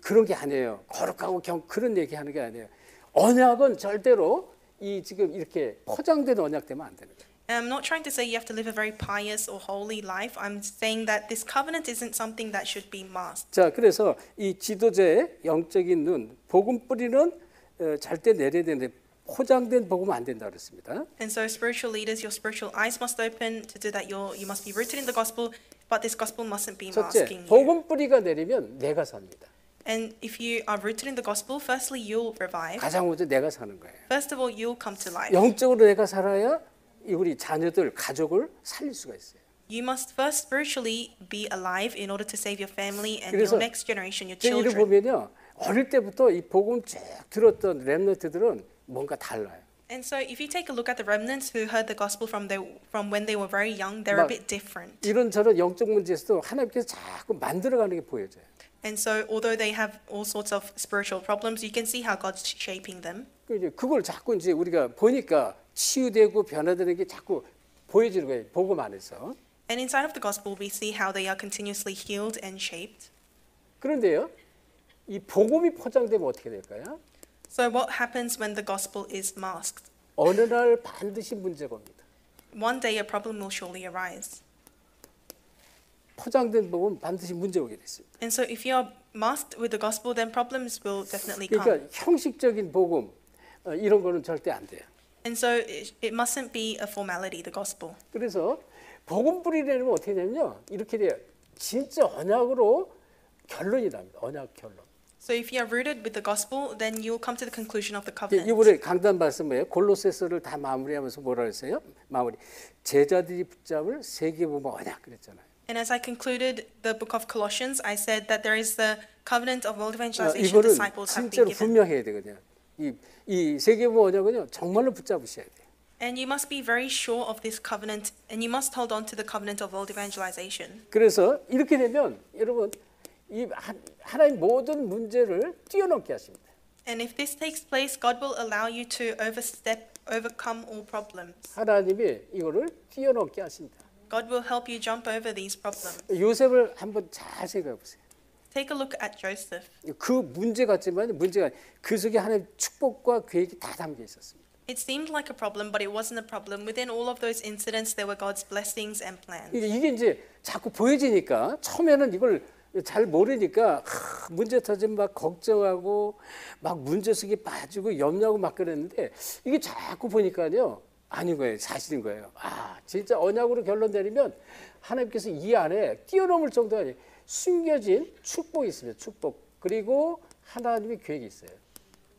그런 게 아니에요. 거룩하고 그런 얘기하는 게 아니에요. 언약은 절대로 이 지금 이렇게 포장된 언약 되면 안 되는 거예요. And I'm not trying to say you have to live a very pious or holy life. I'm saying that this covenant isn't something that should be masked. 자, 그래서 이 지도자의 영적인 눈, 복음 뿌리는 절대 내려야 되는데 포장된 복음 안 된다 그랬습니다. And so spiritual leaders, your spiritual eyes must open. To do that, you must be rooted in the gospel, but this gospel mustn't be 첫째, masking you. 복음 뿌리가 내리면 내가 삽니다. And if you are rooted in the gospel, firstly, you'll revive. 가장 먼저 내가 사는 거예요. First of all, you'll come to life. 영적으로 내가 살아야 우리 자녀들, 가족을 살릴 수가 있어요. You must first spiritually be alive in order to save your family and 그래서 your next generation, your 제 일을 children. 보면요, 어릴 때부터 이 복음 쭉 들었던 렘넌트들은 뭔가 달라요. And so if you take a look at the remnants who heard the gospel from when they were very young, they're a 막 bit different. 이런저런 영적 문제에서도 하나님께서 자꾸 만들어가는 게 보여져요. And so although they have all sorts of spiritual problems, you can see how God's shaping them. 그걸 자꾸 이제 우리가 보니까 치유되고 변화되는 게 자꾸 보여지는 거예요. 복음 안에서. And inside of the gospel, we see how they are continuously healed and shaped. 그런데요, 이 복음이 포장되면 어떻게 될까요? So what happens when the gospel is masked? 어느 날 반드시 문제가 옵니다. One day a problem will surely arise. 포장된 복음 반드시 문제 오게 됐습니다. And so if you are masked with the gospel, then problems will definitely come. 그러니까 형식적인 복음 이런 거는 절대 안 돼요. And so it mustn't be a formality, the gospel. 그래서 복음 뿌리려면 어떻게 되냐면요, 이렇게 돼요. 진짜 언약으로 결론이 납니다. 언약 결론. So if you are rooted with the gospel, then you will come to the conclusion of the covenant. 이번에 강단 말씀에 골로새서를 다 마무리하면서 뭐라 그랬어요? 마무리. 제자들이 붙잡을 세계복음 언약 그랬잖아요. And as I concluded the book of Colossians, I said that there is the covenant of world evangelization 이거는 disciples have been 진짜로 given. 분명해야 되거든요. 이 세계복음 언약은요, 정말로 붙잡으셔야 돼요. And you must be very sure of this covenant, and you must hold on to the covenant of world evangelization. 그래서 이렇게 되면 여러분 이 하나님 모든 문제를 뛰어넘게 하십니다. And if this takes place, God will allow you to overcome all problems. 하나님이 이거를 뛰어넘게 하신다. God will help you jump over these problems. 요셉을 한번 잘 생각해 보세요. Take a look at Joseph. 그 문제 같지만 문제가 그 속에 하나님 축복과 계획이 다 담겨 있었습니다. It seemed like a problem, but it wasn't a problem. Within all of those incidents, there were God's blessings and plans. 이게 이제 자꾸 보여지니까 처음에는 이걸 잘 모르니까 문제 터지면 막 걱정하고 막 문제 속에 빠지고 염려하고 막 그랬는데 이게 자꾸 보니까요 아닌 거예요. 사실인 거예요. 아 진짜 언약으로 결론 내리면 하나님께서 이 안에 뛰어넘을 정도가 아니에요. 숨겨진 축복이 있습니다. 축복. 그리고 하나님의 계획이 있어요.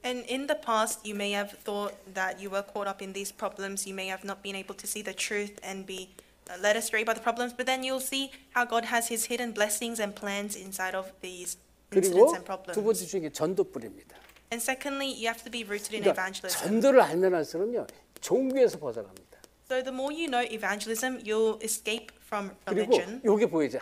And in the past, you may have thought that you were caught up in these problems. You may have not been able to see the truth and be led astray by the problems. But then you'll see how God has His hidden blessings and plans inside of these 그리고 incidents and problems. 두 번째 중에 전도뿐입니다. And secondly, you have to be rooted in 그러니까 evangelism. 전도를 알면 할수록요 종교에서 벗어납니다. So the more you know evangelism, you'll escape from 그리고 religion. 이게 보이죠.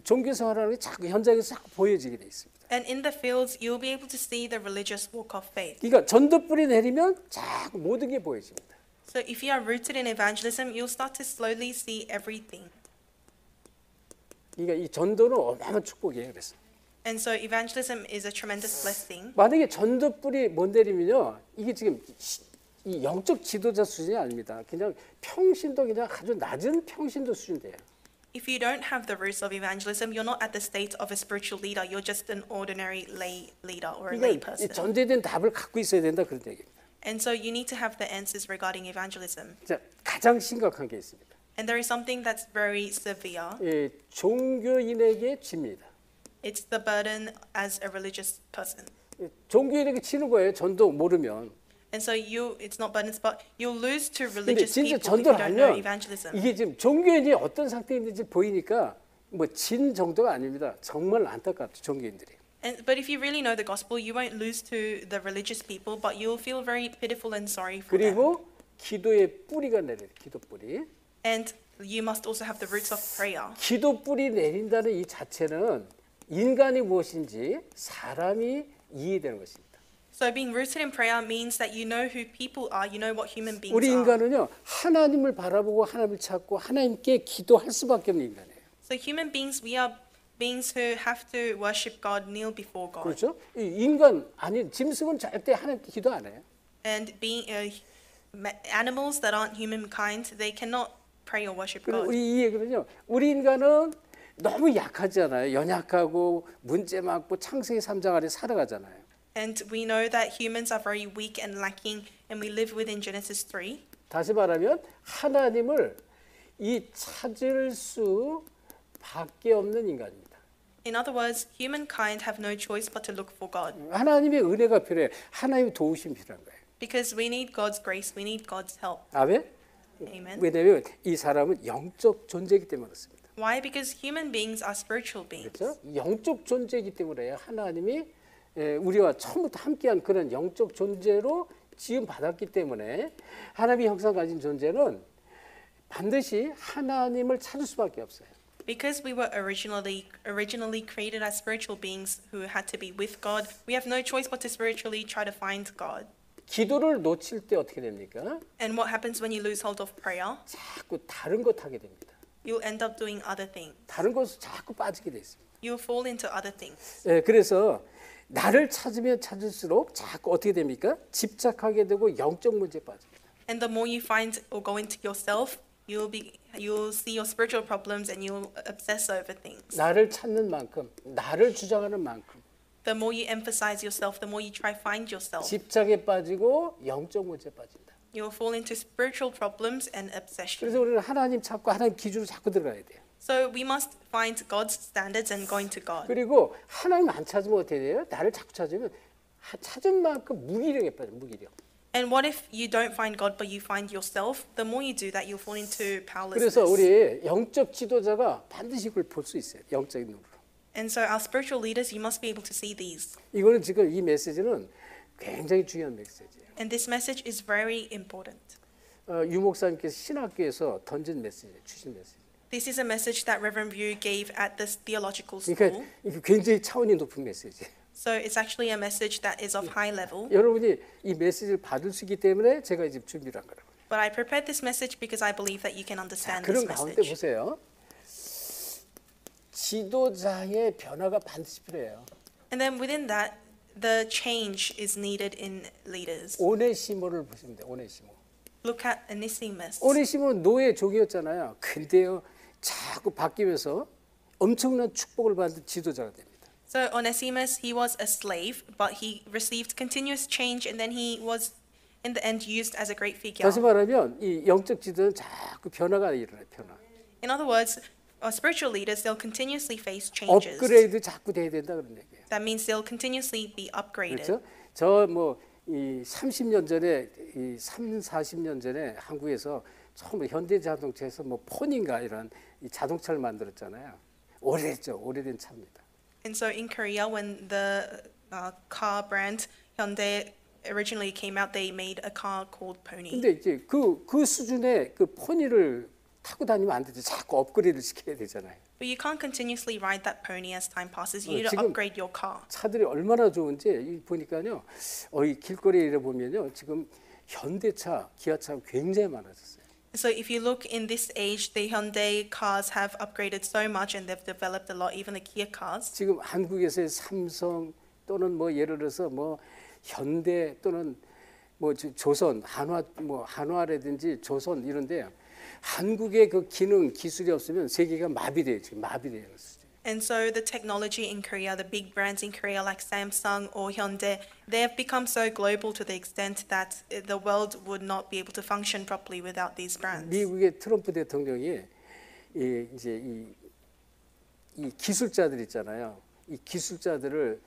종교 생활하는 게 자꾸 현장에서 자꾸 보여지게 돼 있습니다. And in the fields, you'll be able to see the religious walk of faith. 그러니까 전도뿌리 내리면 자꾸 모든 게 보여집니다. So if you are rooted in evangelism, you'll start to slowly see everything. 그러니까 이 전도는 어마어마한 축복이에요. 그래서 And so evangelism is a tremendous blessing. 만약에 전도뿌리 못 내리면요, 이게 지금 이 영적 지도자 수준이 아닙니다. 그냥 평신도 그냥 아주 낮은 평신도 수준 돼요. If you don't have the roots of evangelism, you're not at the state of a spiritual leader. You're just an ordinary lay leader or a lay 그러니까 이 person. 전제된 답을 갖고 있어야 된다 그런 얘기입니다. And so you need to have the answers regarding evangelism. 자, 가장 심각한 게 있습니다. And there is something that's very severe. 종교인에게 집니다. It's the burden as a religious person. 종교인에게 치는 거예요. 전도 모르면. And so it's not burdens, but you'll lose to 근데 religious 진짜 people if you 전도를 don't know 하면 evangelism. 이게 지금 종교인이 어떤 상태에 있는지 보이니까 뭐 진 정도가 아닙니다. 정말 안타깝죠, 종교인들이. But if you really know the gospel, you won't lose to the religious people, but you'll feel very pitiful and sorry for them. 그리고 기도의 뿌리가 내려요. 기도 뿌리. And you must also have the roots of prayer. 기도 뿌리 내린다는 이 자체는 인간이 무엇인지 사람이 이해되는 것입니다. So being rooted in prayer means that you know who people are, you know what human beings 우리 are. 인간은요 하나님을 바라보고 하나님을 찾고 하나님께 기도할 수밖에 없는 인간이에요. So human beings, we are beings who have to worship God, kneel before God. 그렇죠? 이 인간 아닌 짐승은 절대 하나님께 기도 안 해요. And being animals that aren't humankind, they cannot pray or worship 그리고 God. 우리 이 얘기는요. 우리 인간은 너무 약하잖아요. 연약하고 문제 많고 창세기 3장 아래 살아가잖아요. And we know that humans are very weak and lacking, and we live within Genesis 3. 다시 말하면 하나님을 이 찾을 수밖에 없는 인간입니다. In other words, humankind have no choice but to look for God. 하나님의 은혜가 필요해요. 하나님의 도우심이 필요한 거예요. Because we need God's grace, we need God's help. 아멘? Amen. 왜냐하면 이 사람은 영적 존재이기 때문에 그렇습니다. Why? Because human beings are spiritual beings. 그렇죠? 영적 존재이기 때문에 하나님이 우리와 처음부터 함께한 그런 영적 존재로 지음 받았기 때문에 하나님의 형상 가진 존재는 반드시 하나님을 찾을 수밖에 없어요. Because we were originally created as spiritual beings who had to be with God, we have no choice but to spiritually try to find God. 기도를 놓칠 때 어떻게 됩니까? And what happens when you lose hold of prayer? 자꾸 다른 것 하게 됩니다. You'll end up doing other things. 다른 것을 자꾸 빠지게 돼 있습니다. You'll fall into other things. 그래서 나를 찾으면 찾을수록 자꾸 어떻게 됩니까? 집착하게 되고 영적 문제에 빠집니다. And the more you find or go into yourself, you'll see your spiritual problems and you'll obsess over things. 나를 찾는 만큼, 나를 주장하는 만큼 The more you emphasize yourself, the more you try find yourself. 집착에 빠지고 영적 문제에 빠진다. You'll fall into spiritual problems and obsession. 그래서 우리는 하나님 찾고 하나님 기준으로 자꾸 들어가야 돼요. So we must find God's standards and going to God. 그리고 하나님 안 찾으면 어떻게 돼요? 나를 자꾸 찾으면 찾은 만큼 무기력에 빠져. 무기력. And what if you don't find God but you find yourself? The more you do that, you'll fall into 그래서 powerlessness. 우리 영적 지도자가 반드시 그걸 볼 수 있어요. 영적인 눈으로. And so our spiritual leaders, you must be able to see these. 이거는 지금 이 메시지는 굉장히 중요한 메시지예요. And this message is very important. 유 목사님께서 신학교에서 던진 메시지, 주신 메시지. This is a message that Reverend View gave at this theological school. 그러니까 이게 굉장히 차원이 높은 메시지예요. So it's actually a message that is of high level. 여러분이 이 메시지를 받을 수 있기 때문에 제가 지금 준비를 한 거라고요. But I prepared this message because I believe that you can understand 그런 this 가운데 message. 보세요. 지도자의 변화가 반드시 필요해요. And then within that, the change is needed in leaders. 오네시모를 보시면 돼요. 오네시모. Look at Onesimus. 오네시모는 노예 종이었잖아요. 근데요, 자꾸 바뀌면서 엄청난 축복을 받은 지도자가 됩니다. So Onesimus, he was a slave, but he received continuous change, and then he was, in the end, used as a great figure. 다시 말하면 이 영적 지도는 자꾸 변화가 일어나요. 변화. In other words, spiritual leaders, they'll continuously face changes. 업그레이드 자꾸 돼야 된다 그런 얘기예요. That means they'll continuously be upgraded. 그렇죠? 저 뭐 이 30년 전에 이 40년 전에 한국에서 처음 현대자동차에서 뭐 폰인가 이런 이 자동차를 만들었잖아요. 오래됐죠. 오래된 차입니다. And so in Korea, when the car brand Hyundai originally came out, they made a car called Pony. 근데 이제 그 수준의 그 폰이를 타고 다니면 안 되죠. 자꾸 업그레이드 시켜야 되잖아요. But you can't continuously ride that pony as time passes. You need to 지금 upgrade your car. 차들이 얼마나 좋은지 보니까요. 이 길거리에 보면요. 지금 현대차, 기아차가 굉장히 많아졌어요. So if you look in this age, the Hyundai cars have upgraded so much and they've developed a lot, even the Kia cars. 지금 한국에서의 삼성 또는 뭐 예를 들어서 뭐 현대 또는 뭐 조선, 한화라든지 조선 이런데 한국의 그 기능 기술이 없으면 세계가 마비돼요. 지금 마비돼요. And so the technology in Korea, the big brands in Korea like Samsung or Hyundai, they have become so global to the extent that the world would not be able to function properly without these brands. 미국의 트럼프 대통령이 이제 이 기술자들 있잖아요. 이 기술자들을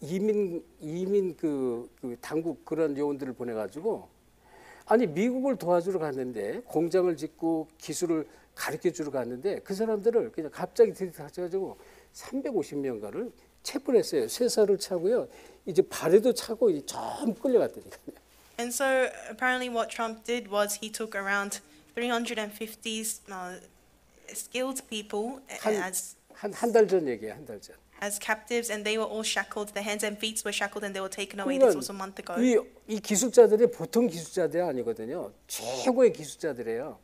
이민 그 당국 그런 요원들을 보내가지고 아니 미국을 도와주러 갔는데 공장을 짓고 기술을 가르쳐 주러 갔는데 그 사람들을 그냥 갑자기 들이닥쳐가지고 350명가를 체포를 했어요. 쇠사를 차고요. 이제 발에도 차고 좀 끌려갔다니까요. And so apparently what Trump did was he took around 350 skilled people 한 달 전 얘기예요. 한 달 전. as captives, and they were all shackled. Their hands and feet were shackled, and they were taken away. This was a month ago. 이 기술자들이 보통 기술자들이 아니거든요. 최고의 기술자들이에요.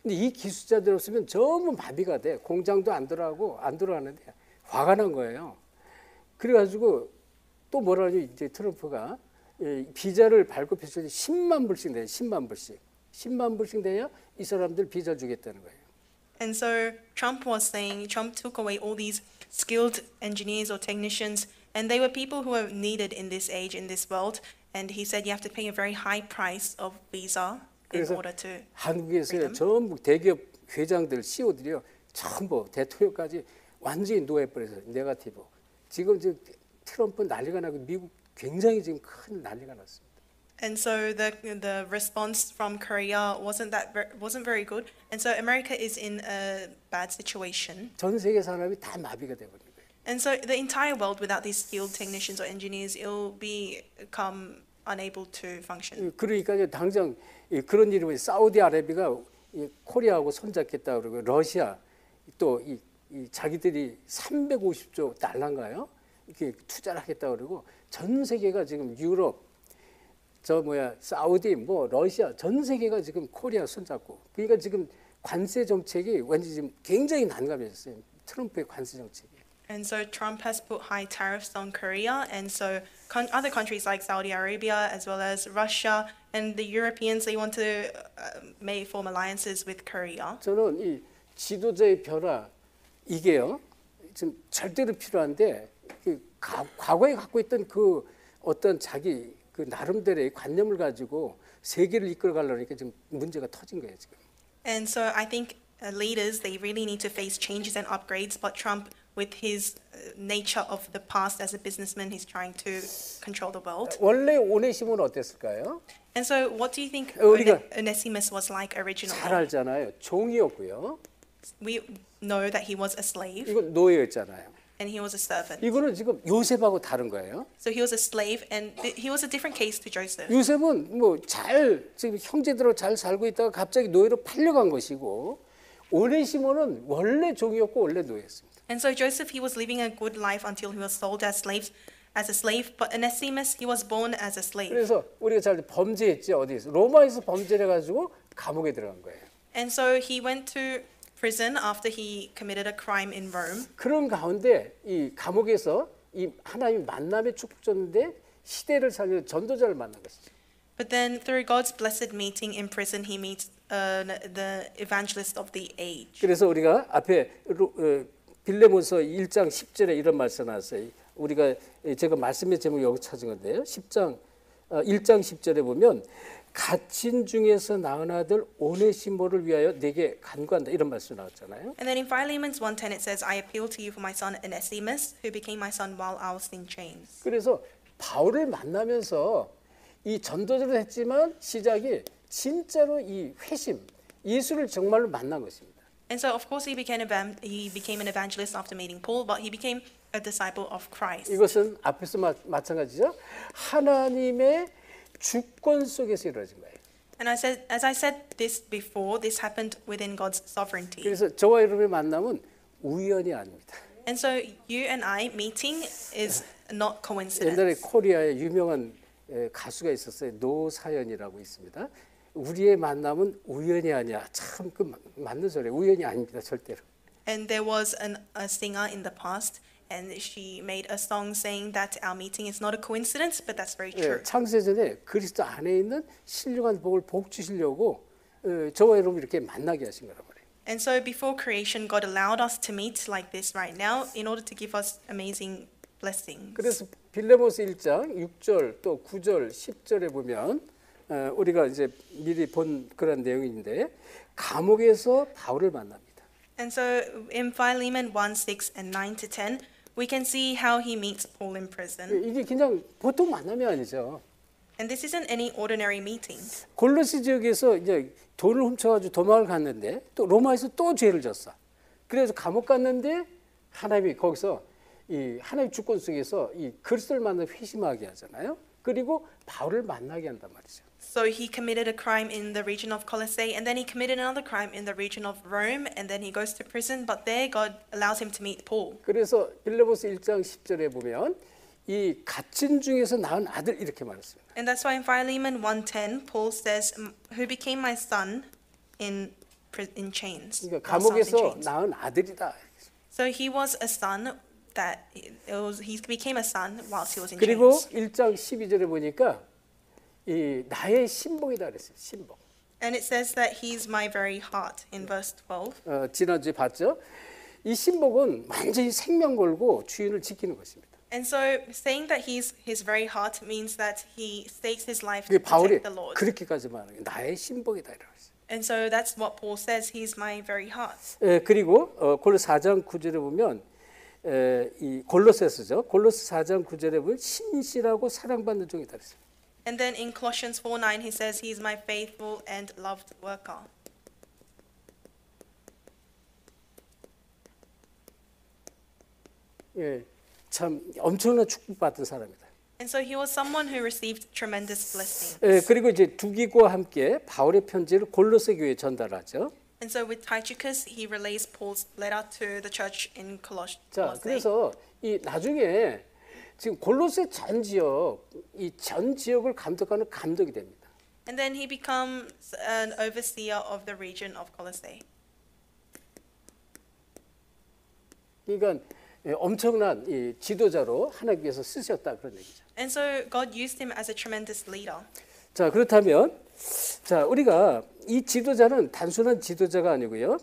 근데 이 기술자들 없으면 전부 마비가 돼. 공장도 안 돌아가는데 화가 난 거예요. 그래가지고 또 뭐라 하죠? 이제 트럼프가 비자를 발급했을 때 10만 불씩 내요. 10만 불씩. 10만 불씩 내야 이 사람들 비자 주겠다는 거예요. And so Trump took away all these skilled engineers or technicians, and they were people who are needed in this age, in this world. And he said you have to pay a very high price of visa in order to. 한국에서요 전부 대기업 회장들, CEO들이요 전부 대통령까지 완전히 노예버려서 네거티브. 지금 트럼프 난리가 나고 미국 굉장히 지금 큰 난리가 났습니다. And so the response from Korea wasn't very good, and so America is in a bad situation. 전 세계 산업이 다 마비가 돼버린 거예요. And so the entire world, without these skilled technicians or engineers, it'll become unable to function. 그러니까요 당장 그런 일이 보니 사우디아라비아가 코리아하고 손잡겠다 그러고 러시아 또 이 자기들이 350조 달러인가요? 이렇게 투자를 하겠다 그러고 전 세계가 지금 유럽 사우디, 러시아 전 세계가 지금 코리아 손잡고 그러니까 지금 관세 정책이 완전 지금 굉장히 난감해졌어요. 트럼프의 관세 정책이. And so Trump has put high tariffs on Korea, and so other countries like Saudi Arabia as well as Russia and the Europeans, they want to form alliances with Korea. 저는 이 지도자의 변화 이게요 지금 절대로 필요한데 과거에 갖고 있던 그 어떤 자기 그 나름대로의 관념을 가지고 세계를 이끌어가려니까 지금 문제가 터진 거예요 지금. And so I think leaders, they really need to face changes and upgrades, but Trump, with his nature of the past as a businessman, he's trying to control the world. 원래 오네시모는 어땠을까요? And so what do you think Onesimus was like originally? 잘 알잖아요. 종이었고요. We know that he was a slave. 이건 노예였잖아요. And he was a servant. 이거는 지금 요셉하고 다른 거예요. So he was a slave, and he was a different case to Joseph. 요셉은 지금 형제들하고 잘 살고 있다가 갑자기 노예로 팔려간 것이고 오네시모는 원래 종이었고 원래 노예였습니다. And so Joseph, he was living a good life until he was sold as a slave. But Onesimus, he was born as a slave. 그래서 우리가 잘 범죄했죠. 어디에서? 로마에서 범죄를 해가지고 감옥에 들어간 거예요. And so he went to prison after he committed a crime in Rome. 그런 가운데 이 감옥에서 이 하나님 만남의 축복 줬는데 시대를 살리는 전도자를 만난 것이죠. But then through God's blessed meeting in prison, he meets the evangelist of the age. 그래서 우리가 앞에 빌레몬서 1장 10절에 이런 말씀 나왔어요. 제가 말씀의 제목 여기 찾은 건데요. 1장 10절에 보면 갇힌 중에서 낳은 아들 오네시모를 위하여 내게 간구한다 이런 말씀 나왔잖아요. And then in Philemon's 1:10 it says, I appeal to you for my son Onesimus, who became my son while I was in chains. 그래서 바울을 만나면서 이 전도자를 했지만 시작이 진짜로 이 회심, 예수를 정말로 만난 것입니다. And so of course he became an evangelist after meeting Paul, but he became a disciple of Christ. 이것은 앞에서 마찬가지죠. 하나님의 주권 속에서 이루어진 거예요. And as I said this before, this happened within God's sovereignty. 그래서 저와 여러분의 만남은 우연이 아닙니다. And so you and I meeting is not coincidence. 옛날에 코리아에 유명한 가수가 있었어요. 노사연이라고 있습니다. 우리의 만남은 우연이 아니야. 참 그 맞는 소리예요. 우연이 아닙니다. 절대로. And there was a singer in the past, and she made a song saying that our meeting is not a coincidence, but that's very true. 창세전에 그리스도 안에 있는 신령한 복을 복 주시려고 저와 여러분 이렇게 만나게 하신 거란 말이에요. And so before creation, God allowed us to meet like this right now in order to give us amazing blessings. 그래서 빌레모스 1장 6절 또 9절 10절에 보면 우리가 이제 미리 본 그런 내용인데 감옥에서 바울을 만납니다. And so in Philemon 1, 6 and 9 to 10, we can see how he meets Paul in prison. 이게 그냥 보통 만남이 아니죠. And this isn't any ordinary meeting. 골로새 지역에서 이제 돈을 훔쳐가지고 도망을 갔는데 또 로마에서 또 죄를 졌어. 그래서 감옥 갔는데 하나님이 거기서 이 하나님 주권 속에서 이 그리스도를 만나 회심하게 하잖아요. 그리고 바울을 만나게 한단 말이죠. So he committed a crime in the region of Colossae, and then he committed another crime in the region of Rome, and then he goes to prison, but there God allows him to meet Paul. 그래서 빌레모스 1장 10절에 보면 이 갇힌 중에서 낳은 아들 이렇게 말했습니다. And that's why in Philemon 1:10, Paul says, "Who became my son in chains." 그러니까 our son in 감옥에서 chains. 낳은 아들이다. So he was a son that he became a son whilst he was in 그리고 chains. 1장 12절에 보니까 이 나의 신복이다 그랬어요. 신복. And it says that he's my very heart in verse 12. 지난주에 봤죠? 이 신복은 완전히 생명 걸고 주인을 지키는 것입니다. And so saying that he's his very heart means that he stakes his life 그 to 바울이 protect the Lord. 그렇게까지 말하는 거예요. 나의 신복이다 이라고 했어요. And so that's what Paul says, he's my very heart. 그리고 골로새 4장 9절에 보면 이 골로새서죠. 골로새 4장 9절에 보면 신실하고 사랑받는 종이다 그랬어요. And then in Colossians 4:9 he says he's my faithful and loved worker. 예, 참 엄청난 축복받은 사람이다. And so he was someone who received tremendous blessings. 그리고 이제 두기고와 함께 바울의 편지를 골로새 교회에 전달하죠. And so with Tychicus he relays Paul's letter to the church in 자, Colossae. 그래서 이 나중에 지금 골로새 전 지역 이 전 지역을 감독하는 감독이 됩니다. And then he becomes an overseer of the region of Colossae. 그러니까 엄청난 이 지도자로 하나님께서 쓰셨다 그런 얘기죠. And so God used him as a tremendous leader. 자, 그렇다면 자, 우리가 이 지도자는 단순한 지도자가 아니고요.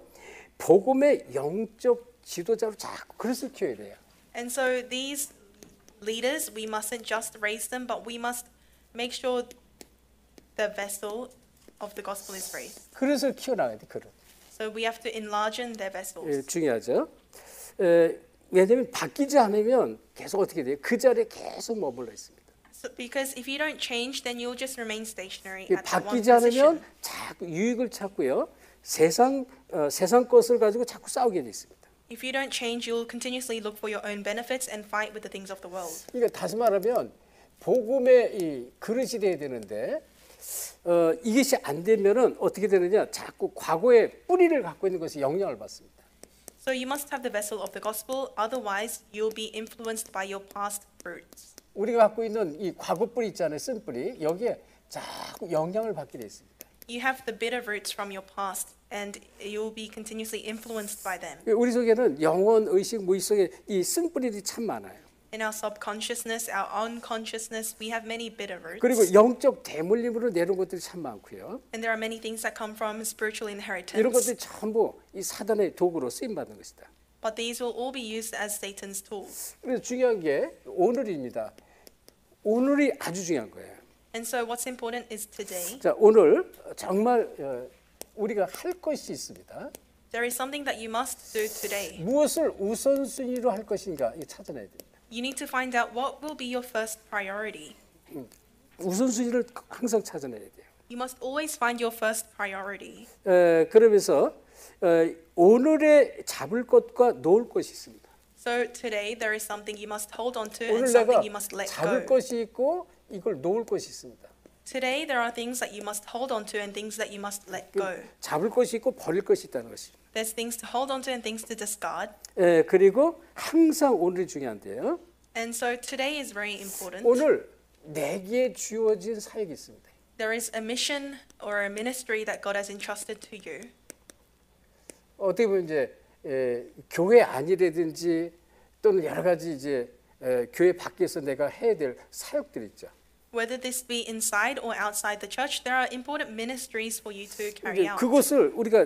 복음의 영적 지도자로 자꾸 그릇을 키워야 돼요. And so these leaders, we mustn't just raise them, but we must make sure the vessel of the gospel is raised. 그릇을 키워나가야 돼, 그릇. So we have to enlarge their vessels. 중요하죠. 왜냐하면 바뀌지 않으면 계속 어떻게 돼요? 그 자리에 계속 머물러 있습니다. So, because if you don't change, then you'll just remain stationary at that one 바뀌지 않으면 position. 자꾸 유익을 찾고요. 세상 것을 가지고 자꾸 싸우게 돼 있습니다. If you don't change, you'll continuously look for your own benefits and fight with the things of the world. 그러니까 다시 말하면 복음의 이 그릇이 돼야 되는데 이것이 안 되면은 어떻게 되느냐? 자꾸 과거의 뿌리를 갖고 있는 것이 영향을 받습니다. So you must have the vessel of the gospel, otherwise you'll be influenced by your past fruits. 우리가 갖고 있는 이 과거 뿌리 있잖아요, 쓴 뿌리. 여기에 자꾸 영향을 받게 돼 있습니다. You have the bitter roots from your past, and you'll be continuously influenced by them. 우리 속에는 영혼, 의식, 무의식 속에 이 쓴 뿌리들이 참 많아요. In our subconsciousness, our unconsciousness, we have many bitter roots. 그리고 영적 대물림으로 내려온 것들이 참 많고요. And there are many things that come from spiritual 이런 inheritance. 것들이 전부 이 사단의 도구로 쓰임 받는 것이다. But these will all be used as Satan's tools. 그래서 중요한 게 오늘입니다. 오늘이 아주 중요한 거예요. And so what's important is today. 자, 오늘 정말 우리가 할 것이 있습니다. There is something that you must do today. 무엇을 우선순위로 할 것인가 이거 찾아내야 됩니다. You need to find out what will be your first priority. 우선순위를 항상 찾아내야 돼요. You must always find your first priority. 그러면서 오늘에 잡을 것과 놓을 것이 있습니다. So today there is something you must hold on to and 오늘 something 내가 you must let 잡을 go. 것이 있고 이걸 놓을 것이 있습니다. Today there are things that you must hold on to and things that you must let go. 잡을 것이 있고 버릴 것이 있다는 것이죠. There's things to hold on to and things to discard. 그리고 항상 오늘이 중요한데요. And so today is very important. 오늘 내게 주어진 사역이 있습니다. There is a mission or a ministry that God has entrusted to you. 어떻게 보면 이제 교회 안이라든지 또는 여러 가지 이제 교회 밖에서 내가 해야 될 사역들이 있죠. Whether this be inside or outside the church, there are important ministries for you to carry 이제 out. 그것을 우리가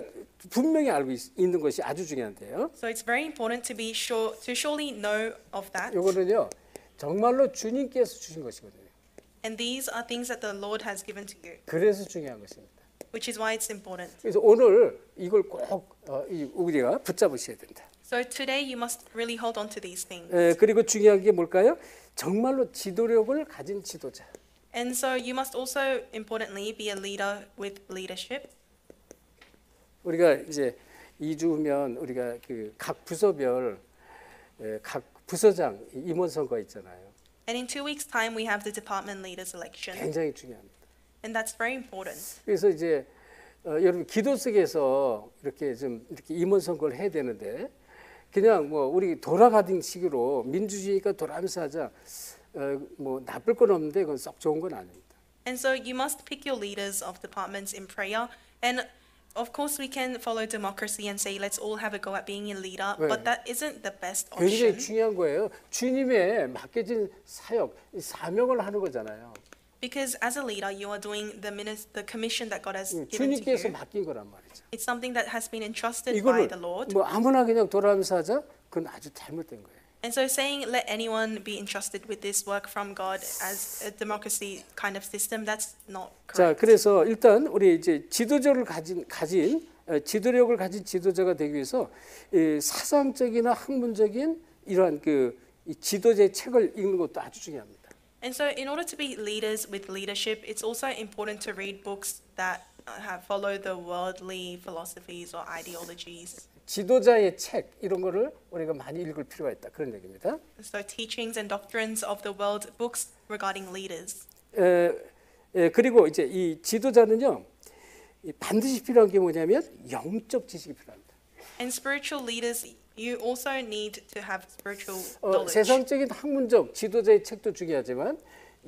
분명히 알고 있는 것이 아주 중요한데요. So it's very important to be sure to surely know of that. 이거는요 정말로 주님께서 주신 것이거든요. And these are things that the Lord has given to you, 그래서 중요한 것입니다. which is why it's important. 그래서 오늘 이걸 꼭 우리가 붙잡으셔야 된다. So today you must really hold on to these things. 그리고 중요한 게 뭘까요? 정말로 지도력을 가진 지도자. And so you must also importantly be a leader with leadership. 우리가 이제 2주 후면 우리가 그 각 부서별 각 부서장 임원 선거 있잖아요. And in 2 weeks' time we have the department leaders election. 굉장히 중요합니다. And that's very important. 그래서 이제 여러분 기도 속에서 이렇게 좀 이렇게 임원 선거를 해야 되는데 그냥 뭐 우리 돌아가던 식으로 민주주의니까 돌아가면서 하자 뭐 나쁠 건 없는데 그건 썩 좋은 건 아닙니다. And so you must pick your leaders of departments in prayer. And of course we can follow democracy and say let's all have a go at being a leader, 네. but that isn't the best 굉장히 option. 중요한 거예요. 주님의 맡겨진 사역, 이 사명을 하는 거잖아요. Because as a leader you are doing the commission that God has given to 주님께서 you. 맡긴 거란 말이죠. It's something that has been entrusted by 이거를 the Lord. 뭐 아무나 그냥 돌아가면서 하자? 그건 아주 잘못된 거예요. And so saying let anyone be entrusted with this work from God as a democracy kind of system, that's not 자, correct. 그래서 일단 우리 이제 지도자를 지도력을 가진 지도자가 되기 위해서 사상적이나 학문적인 이러한 이 지도자의 책을 읽는 것도 아주 중요합니다. And so in order to be leaders with leadership, it's also important to read books that follow the worldly philosophies or ideologies. 지도자의 책 이런 거를 우리가 많이 읽을 필요가 있다 그런 얘기입니다. So teachings and doctrines of the world, books regarding leaders. 그리고 이제 이 지도자는요 반드시 필요한 게 뭐냐면 영적 지식이 필요합니다. And spiritual leaders, you also need to have spiritual knowledge. 세상적인 학문적 지도자의 책도 중요하지만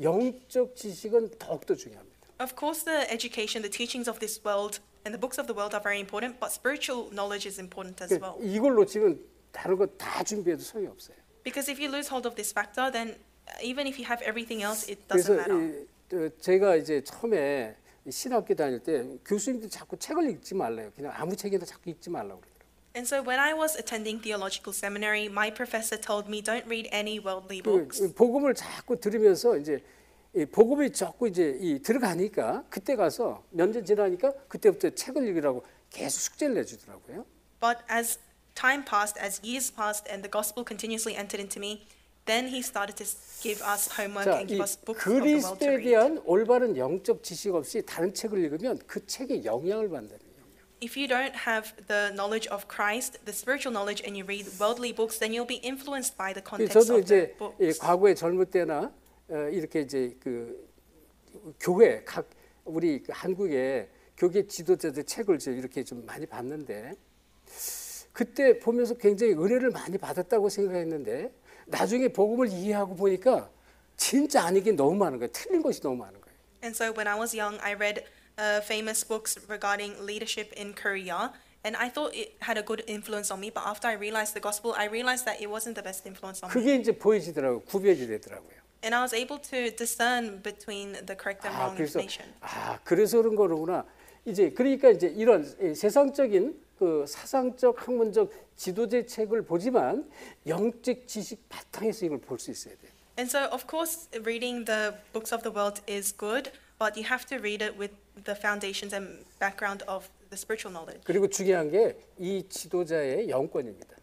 영적 지식은 더욱더 중요합니다. Of course, the education, the teachings of this world, and the books of the world are very important, but spiritual knowledge is important as well. 이걸 놓치면 다른 거 다 준비해도 소용이 없어요. Because if you lose hold of this factor, then even if you have everything else, it 그래서 doesn't matter. 제가 이제 처음에 신학교 다닐 때 교수님들 자꾸 책을 읽지 말래요. 그냥 아무 책이나 자꾸 읽지 말라고 그러더라고요. And so when I was attending theological seminary, my professor told me don't read any worldly books. 복음을 자꾸 들으면서 이제 복음이 자꾸 이제 들어가니까 그때 가서 몇 년 지나니까 그때부터 책을 읽으라고 계속 숙제를 내주더라고요. But as time passed, as years passed, and the gospel continuously entered into me, then he started to give us homework 자, and give 이 us books of the world to 그리스도에 read. 대한 올바른 영적 지식 없이 다른 책을 읽으면 그 책에 영향을 받는다는 거예요. If you don't have the knowledge of Christ, the spiritual knowledge, and you read worldly books, then you'll be influenced by the context 저도 of the 이제 books. 과거에 젊을 때나 이렇게 이제 교회 우리 한국의 교계 지도자들 책을 이렇게 좀 많이 봤는데 그때 보면서 굉장히 은혜를 많이 받았다고 생각했는데 나중에 복음을 이해하고 보니까 진짜 아니긴 너무 많은 거예요. 틀린 것이 너무 많은 거예요. And so when I was young, I read famous books regarding leadership in Korea, and I thought it had a good influence on me. But after I realized the gospel, I realized that it wasn't the best influence on me. 그게 이제 보여지더라고요. 구별이 되더라고요. And I was able to discern between the correct and wrong 그래서 information. 그래서 그런 거구나. 이제 그러니까 이제 이런 세상적인 그 사상적 학문적 지도제 책을 보지만 영적 지식 바탕에서 이걸 볼 수 있어야 돼요. And so, of course, reading the books of the world is good, but you have to read it with the foundations and background of the spiritual knowledge. 그리고 중요한 게 이 지도자의 영권입니다.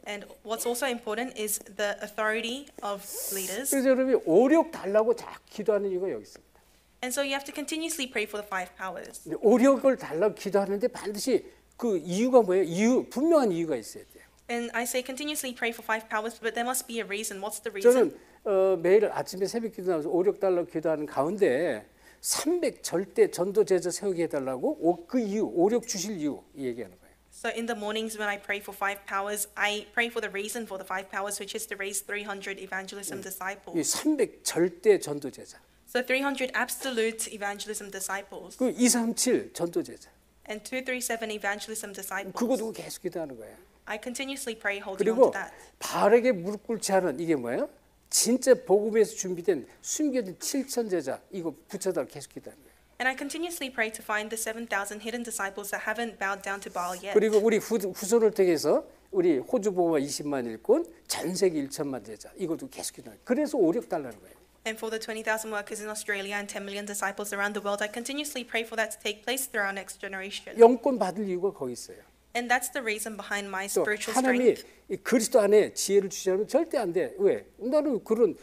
And what's also important is the authority of leaders. 그래서 여러분이 오력 달라고 자꾸 기도하는 이유가 여기 있습니다. And so you have to continuously pray for the 5 powers. 오력을 달라고 기도하는데 반드시 그 이유가 뭐예요? 분명한 이유가 있어야 돼요. And I say continuously pray for 5 powers, but there must be a reason. What's the reason? 저는 매일 아침에 새벽 기도 나와서 오력 달라고 기도하는 가운데 300 절대 전도 제자 세우게 해달라고 그 이유, 오력 주실 이유 이 얘기하는 거예요. So in the mornings when I pray for 5 powers, I pray for the reason for the 5 powers, which is to raise 300 evangelism 이 disciples. 300 절대 전도 제자. So 300 absolute evangelism disciples. 그 237 전도 제자. And 237 evangelism disciples. 그거 두고 계속 기도하는 거예요. I continuously pray holding on to 그리고 that. 바르게 무릎 꿇지 않은 이게 뭐예요? 진짜 복음에서 준비된 숨겨진 7천 제자 이거 붙여달라고 계속 기도하는 거예요. And I continuously pray to find the 7,000 hidden disciples that haven't bowed down to Baal yet. 그리고 우리 후손을 통해서 우리 호주 보호와 20만 일꾼, 전 세계 1천만 제자 이것도 계속 기도해요. 그래서 5력 달라는 거예요. And for the 20,000 workers in Australia and 10 million disciples around the world, I continuously pray for that to take place through our next generation. 영권 받을 이유가 거기 있어요. And that's the reason behind my 또 spiritual 하나님이 strength. 이 그리스도 안에 지혜를 주시면 절대 안 돼. 왜? 나는 그런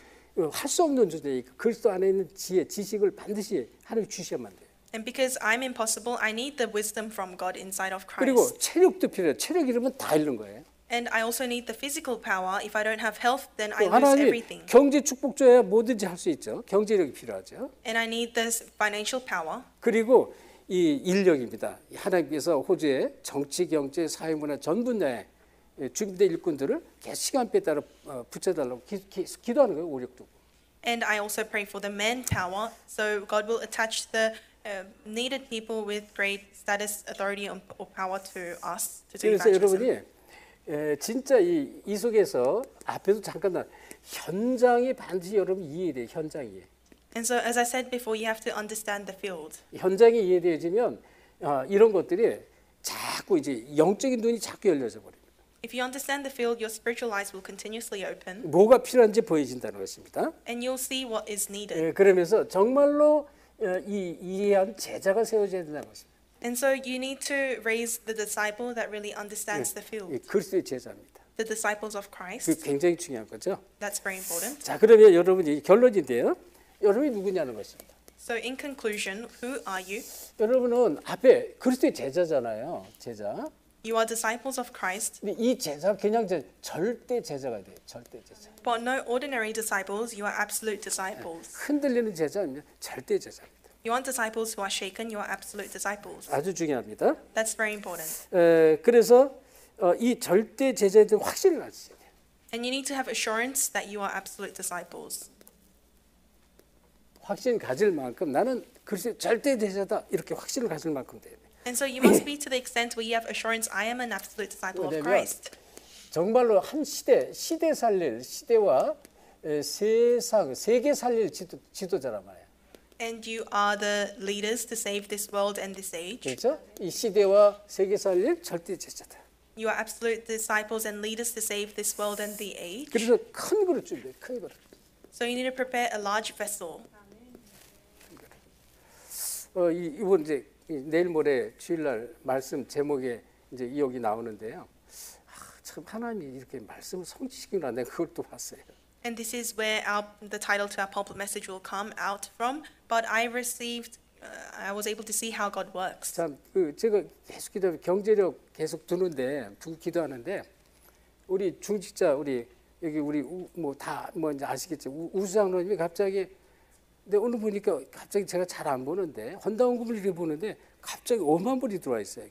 할 수 없는 존재니까 그리스도 안에 있는 지혜, 지식을 반드시 하나님 주셔야만 돼. And because I'm impossible, I need the wisdom from God inside of 그리고 Christ. 체력도 필요해. 체력 잃으면 다 잃는 거예요. And I also need the physical power. If I don't have health, then 또 I lose 하나님이 everything. 경제 축복 줘야 뭐든지 할 수 있죠. 경제력이 필요하죠. And I need this financial power. 그리고 이 인력입니다. 하나님께서 호주의 정치, 경제, 사회문화 전 분야에 준비된 일꾼들을 계속 시간표에 따라 붙여달라고 기도하는 거예요. 오력도. And I also pray for the manpower. So God will attach the needed people with great status, authority, or power to us to do 그래서 evangelism. 여러분이 진짜 이 속에서 앞에도 잠깐 현장이 반드시 여러분 이해해야 돼요. 현장이. And so, as I said before, you have to understand the field. 현장이 이해되어지면 이런 것들이 자꾸 이제 영적인 눈이 자꾸 열려져 버려요. If you understand the field, your spiritual eyes will continuously open, 뭐가 필요한지 보여진다는 것입니다. and you'll see what is needed. 그러면서 정말로 이해한 제자가 세워져야 된다는 것입니다. And so, you need to raise the disciple that really understands the field, 그리스도의 제자입니다. the disciples of 그 Christ. 굉장히 중요한 거죠. That's very important. 자, 그러면 여러분이 결론인데요. 여러분이 누구냐는 것입니다. So, in conclusion, who are you? 여러분은 앞에 그리스도의 제자잖아요. 제자. You are disciples of Christ, 근데 이 제자 그냥 절대 제자가 돼요. 절대 제자. but no ordinary disciples. You are absolute disciples. 흔들리는 제자는 절대 제자입니다. You aren't disciples who are shaken. You are absolute disciples. 아주 중요합니다. That's very important. 그래서 이 절대 제자에 대한 확신을 가지셔야 돼요. And you need to have assurance that you are absolute disciples. 확신 가질 만큼 나는 그리스도의 절대 제자다 이렇게 확신을 가질 만큼 돼야 돼요. And so you must be to the extent where you have assurance, I am an absolute disciple of 왜냐면 Christ. 정말로 한 시대 살릴 시대와 세계 살릴 지도자란 말이에요. And you are the leaders to save this world and this age. 그렇죠? 이 시대와 세계 살릴 절대 제자다. You are absolute disciples and leaders to save this world and the age. 그래서 큰 그릇 준비해. 큰 그릇. So you need to prepare a large vessel. 이번 이제 내일 모레 주일날 말씀 제목에 이제 여기 나오는데요. 참 하나님이 이렇게 말씀을 성취시키구나. 내가 그걸 또 봤어요. And this is where the title to our pulpit message will come out from. But I was able to see how God works. 참 제가 계속 기도 경제력 계속 두고 기도하는데 우리 중직자 우리 여기 우리 뭐 이제 아시겠죠. 우수장로님이 갑자기 근데 오늘 보니까 갑자기 제가 잘 안 보는데 헌당원금을 이렇게 보는데 갑자기 5만 불이 들어와 있어요.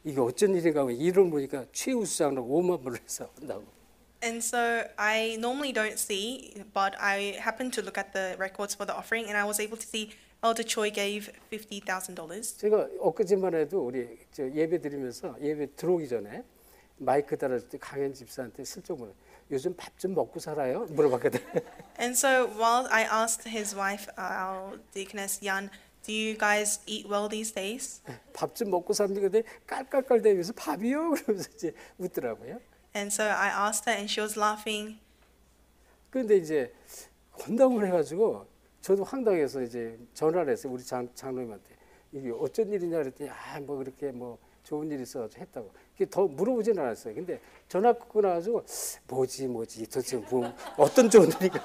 이게 어쩐 일인가 하고 이런 보니까 최우수장로 5만 불을 해서 헌당원. And so I normally don't see, but I happened to look at the records for the offering, and I was able to see Elder Choi gave $50,000. 제가 엊그제만 해도 우리 예배 드리면서 예배 들어오기 전에 마이크 달았을 때 강현 집사한테 슬쩍 요즘 밥 좀 먹고 살아요? 물어봤거든. And so while I asked his wife, our deaconess Yan, do you guys eat well these days? 밥 좀 먹고 삽니까? 근데 깔깔깔대면서 밥이요? 그러면서 이제 웃더라고요. And so I asked her, and she was laughing. 그런데 이제 헌당을 해가지고 저도 황당해서 이제 전화를 했어요. 우리 장로님한테 이게 어쩐 일이냐 그랬더니 뭐 그렇게 뭐 좋은 일이 있어 했다고. 더 물어보진 않았어요. 근데 전화 끊고 나가지고 뭐지 도대체 뭐 어떤 좋은 일인가.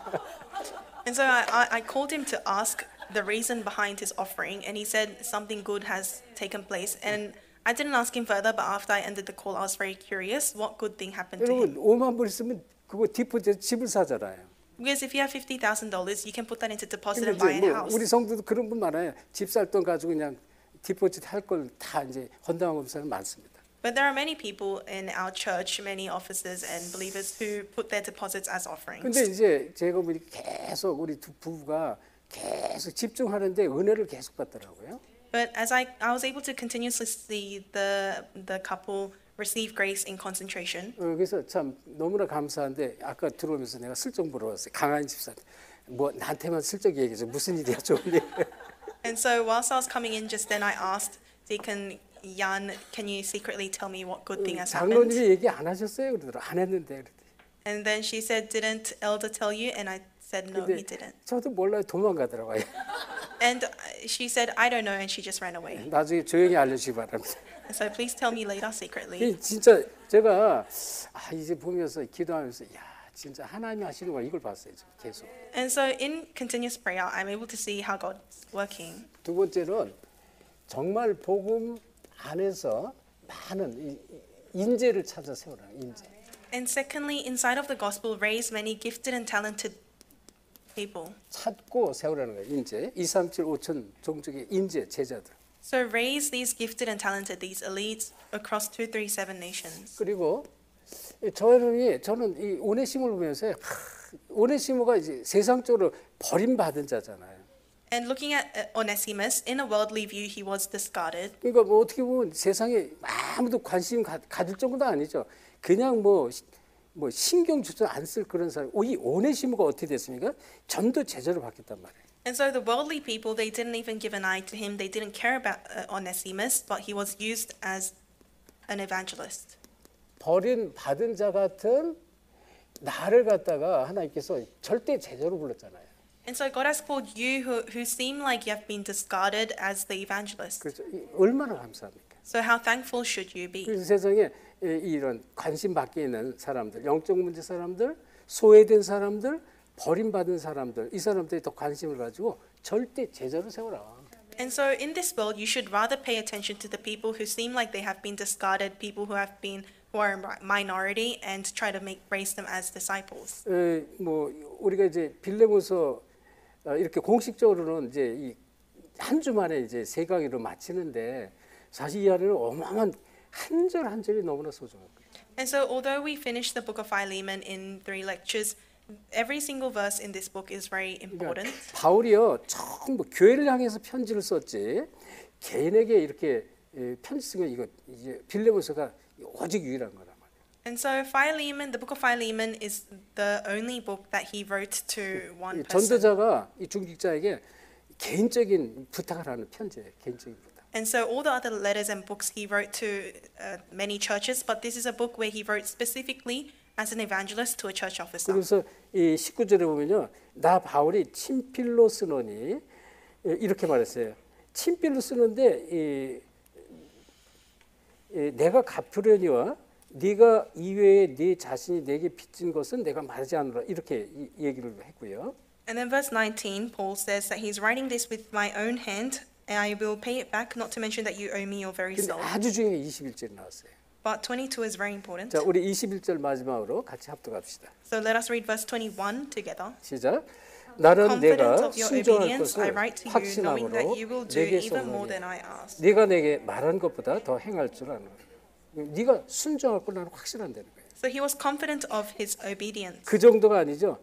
And so I called him to ask the reason behind his offering, and he said something good has taken place. And I didn't ask him further, but after I ended the call, I was very curious what good thing happened to 여러분 him. 5만 불 있으면 그거 디포트 집을 사잖아요. Because if you have $50,000, you can put that into deposit 근데 and buy 이제 a 뭐 house. 우리 성도도 그런 분 많아요. 집 살 돈 가지고 그냥 디포트 할 걸 다 이제 헌당하고 사람 많습니다. But there are many people in our church, many officers and believers who put their deposits as offerings. 근데 이제 제가 보니 계속 우리 두 부부가 계속 집중하는데 은혜를 계속 받더라고요. But as I was able to continuously see the couple receive grace in concentration. 그래서 참 너무나 감사한데 아까 들어오면서 내가 슬쩍 물어봤어요. 강한 집사한테. 뭐 나한테만 슬쩍 얘기해줘. 무슨 일이야 좋은 일. And so whilst I was coming in just then, I asked Deacon Jan, can you secretly tell me what good thing has happened? 장로님이 얘기 안 하셨어요? 그러더라. 안 했는데. And then she said, didn't Elder tell you? And I said, no, he 근데 didn't. 저도 몰라요. 도망가더라고요. And she said, I don't know, and she just ran away. 나중에 조용히 알려주시기 바랍니다. And so please tell me later secretly. 이 진짜 제가 이제 보면서 기도하면서 야 진짜 하나님이 하시는 거 이걸 봤어요. 계속. And so in continuous prayer, I'm able to see how God's working. 두 번째는 정말 복음 안에서 많은 인재를 찾아 세우라. 인재. And secondly, inside of the gospel, raise many gifted and talented people. 찾고 세우라는 거예요. 인재. 2, 3, 7, 5천 종족의 인재 제자들. So raise these gifted and talented, these elites across 2, 3, 7 nations. 그리고 저는 이 오네시모를 보면서 오네시모가 이제 세상적으로 버림받은 자잖아요. And looking at Onesimus, in a worldly view, he was discarded. 그러니까 뭐 어떻게 보면 세상에 아무도 관심 가질 정도도 아니죠. 그냥 뭐 신경조차 안 쓸 그런 사람. 이 오네시모가 어떻게 됐습니까? 전도 제자로 바뀌었단 말이에요. And so the worldly people, they didn't even give an eye to him. They didn't care about Onesimus, but he was used as an evangelist. 버림받은 자 같은 나를 갖다가 하나님께서 절대 제자로 불렀잖아요. And so God has called you who seem like you have been discarded as the evangelist. 그렇죠. 얼마나 감사합니까? So how thankful should you be? 그래서 세상에 이런 관심 밖에 있는 사람들, 영적 문제 사람들, 소외된 사람들, 버림받은 사람들, 이 사람들이 더 관심을 가지고 절대 제자로 세워라. And so in this world, you should rather pay attention to the people who seem like they have been discarded, people who are a minority, and try to raise them as disciples. 뭐 우리가 이제 빌레몬서 이렇게 공식적으로는 이제 이 한 주 만에 이제 세 강의로 마치는데 사실 이 안에는 어마어마한 한 절 한 절이 너무나 소중한 거예요. And so although we finished the book of Philemon in 3 lectures, every single verse in this book is very important. 바울이요 전부 교회를 향해서 편지를 썼지 개인에게 이렇게 편지 쓴 건 이거 이제 빌레몬서가 오직 유일한 거란 말이에요. And so Philemon, the book of Philemon is the only book that he wrote to one person. 전도자가 이 중직자에게 개인적인 부탁을 하는 편지예요. 개인적인 부탁. And so all the other letters and books he wrote to many churches, but this is a book where he wrote specifically as an evangelist to a church officer. 그래서 이 19절에 보면요. 나 바울이 친필로 쓰노니 이렇게 말했어요. 친필로 쓰는데 내가 갚으려니와 네가 이외에 네 자신이 내게 빚진 것은 내가 말하지 않으라 이렇게 얘기를 했고요. And then verse 19, Paul says that he's writing this with my own hand, and I will pay it back, not to mention that you owe me your very 근데 soul. 아주 중요한 게 21절이 나왔어요. But 22 is very important. 자, 우리 21절 마지막으로 같이 합독합시다. So let us read verse 21 together. 시작. 나는 Confident 내가 of your 순종할 obedience, I 것을 write to you, knowing that 확신함으로 you will do 내게 even more 쏘노니 than I ask. 네가 내게 말한 것보다 더 행할 줄 아노라. 네가 순종할 걸 나는 확실한다는 거예요. So he was confident of his obedience. 그 정도가 아니죠.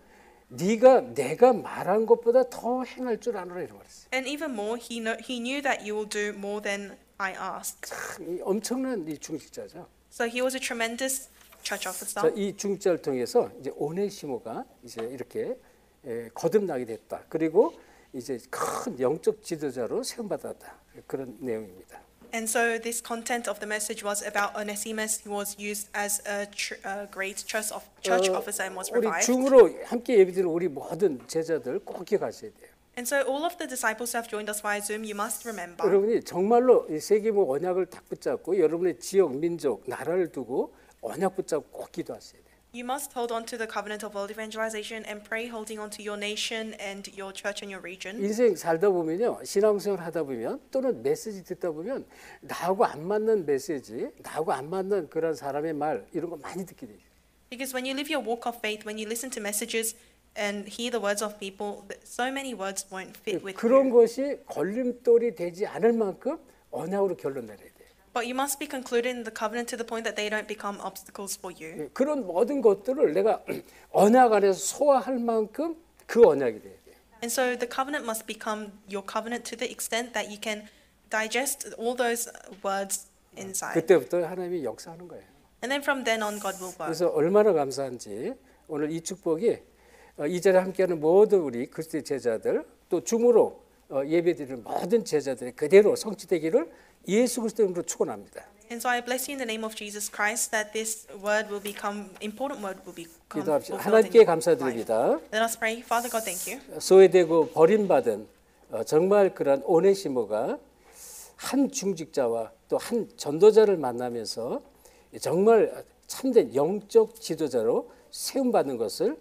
네가 내가 말한 것보다 더 행할 줄 아노라 이런 말했어요. And even more, he knew that you will do more than I asked. 참 엄청난 이 중직자죠. So he was a tremendous church officer. 자, 이 중직자를 통해서 이제 오네시모가 이제 이렇게 거듭나게 됐다. 그리고 이제 큰 영적 지도자로 세움받았다. 그런 내용입니다. And so this content of the message was about Onesimus, who was used as a great church officer and was 우리 revived. 줌으로 함께 예배드리는 우리 모든 제자들 꼭 기억하셔야 돼요. And so all of the disciples who have joined us via Zoom, you must remember. 여러분이 정말로 이 세계모 언약을 딱 붙잡고 여러분의 지역, 민족, 나라를 두고 언약 붙잡고 꼭 기도하셔야 돼요. You must hold on to the covenant of world evangelization and pray holding on to your nation and your church and your region. 인생 살다 보면요, 신앙생활 하다 보면 또는 메시지 듣다 보면 나하고 안 맞는 메시지, 나하고 안 맞는 그런 사람의 말 이런 거 많이 듣게 돼요. Because when you live your walk of faith, when you listen to messages and hear the words of people, so many words won't fit with 그런 you. 것이 걸림돌이 되지 않을 만큼 언약으로 결론 내려야 돼요. But you must be concluded in the covenant to the point that they don't become obstacles for you. 그런 모든 것들을 내가 언약 안에서 소화할 만큼 그 언약이 돼야 돼요. And so the covenant must become your covenant to the extent that you can digest all those words inside. 그때부터 하나님이 역사하는 거예요. And then from then on, God will work. 그래서 얼마나 감사한지 오늘 이 축복이 이 자리에 함께하는 모든 우리 그리스도의 제자들 또 줌으로 예배드리는 모든 제자들이 그대로 성취되기를 예수 그리스도 이름으로 축원합니다. And so I bless you in the name of Jesus Christ that this word will become important word will become 기도합시다. fulfilled in 하나님께 your life. 감사드립니다. Let us pray. Father God, thank you. 소외되고 버림받은 정말 그런 오네시모가 한 중직자와 또 한 전도자를 만나면서 정말 참된 영적 지도자로 세움받는 것을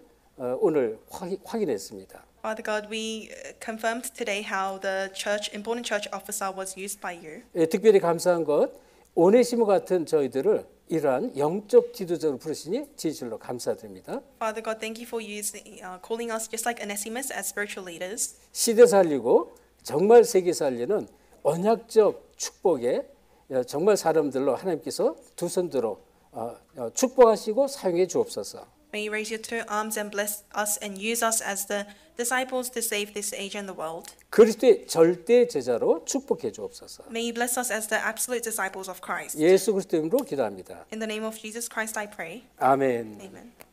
오늘 확인했습니다. Father God, we confirmed today how the important church officer was used by you. 특별히 감사한 것 오네시모 같은 저희들을 이러한 영적 지도자로 부르시니 진실로 감사드립니다. Father God, thank you for calling us just like Onesimus as spiritual leaders. 시대 살리고 정말 세계 살리는 언약적 축복에 정말 사람들로 하나님께서 두 손들어 축복하시고 사용해 주옵소서. May you raise your two arms and bless us and use us as the disciples to save this age and the world. 그리스도의 절대 제자로 축복해 주옵소서. May you bless us as the absolute disciples of Christ. 예수 그리스도 이름으로 기도합니다. In the name of Jesus Christ I pray. 아멘. Amen.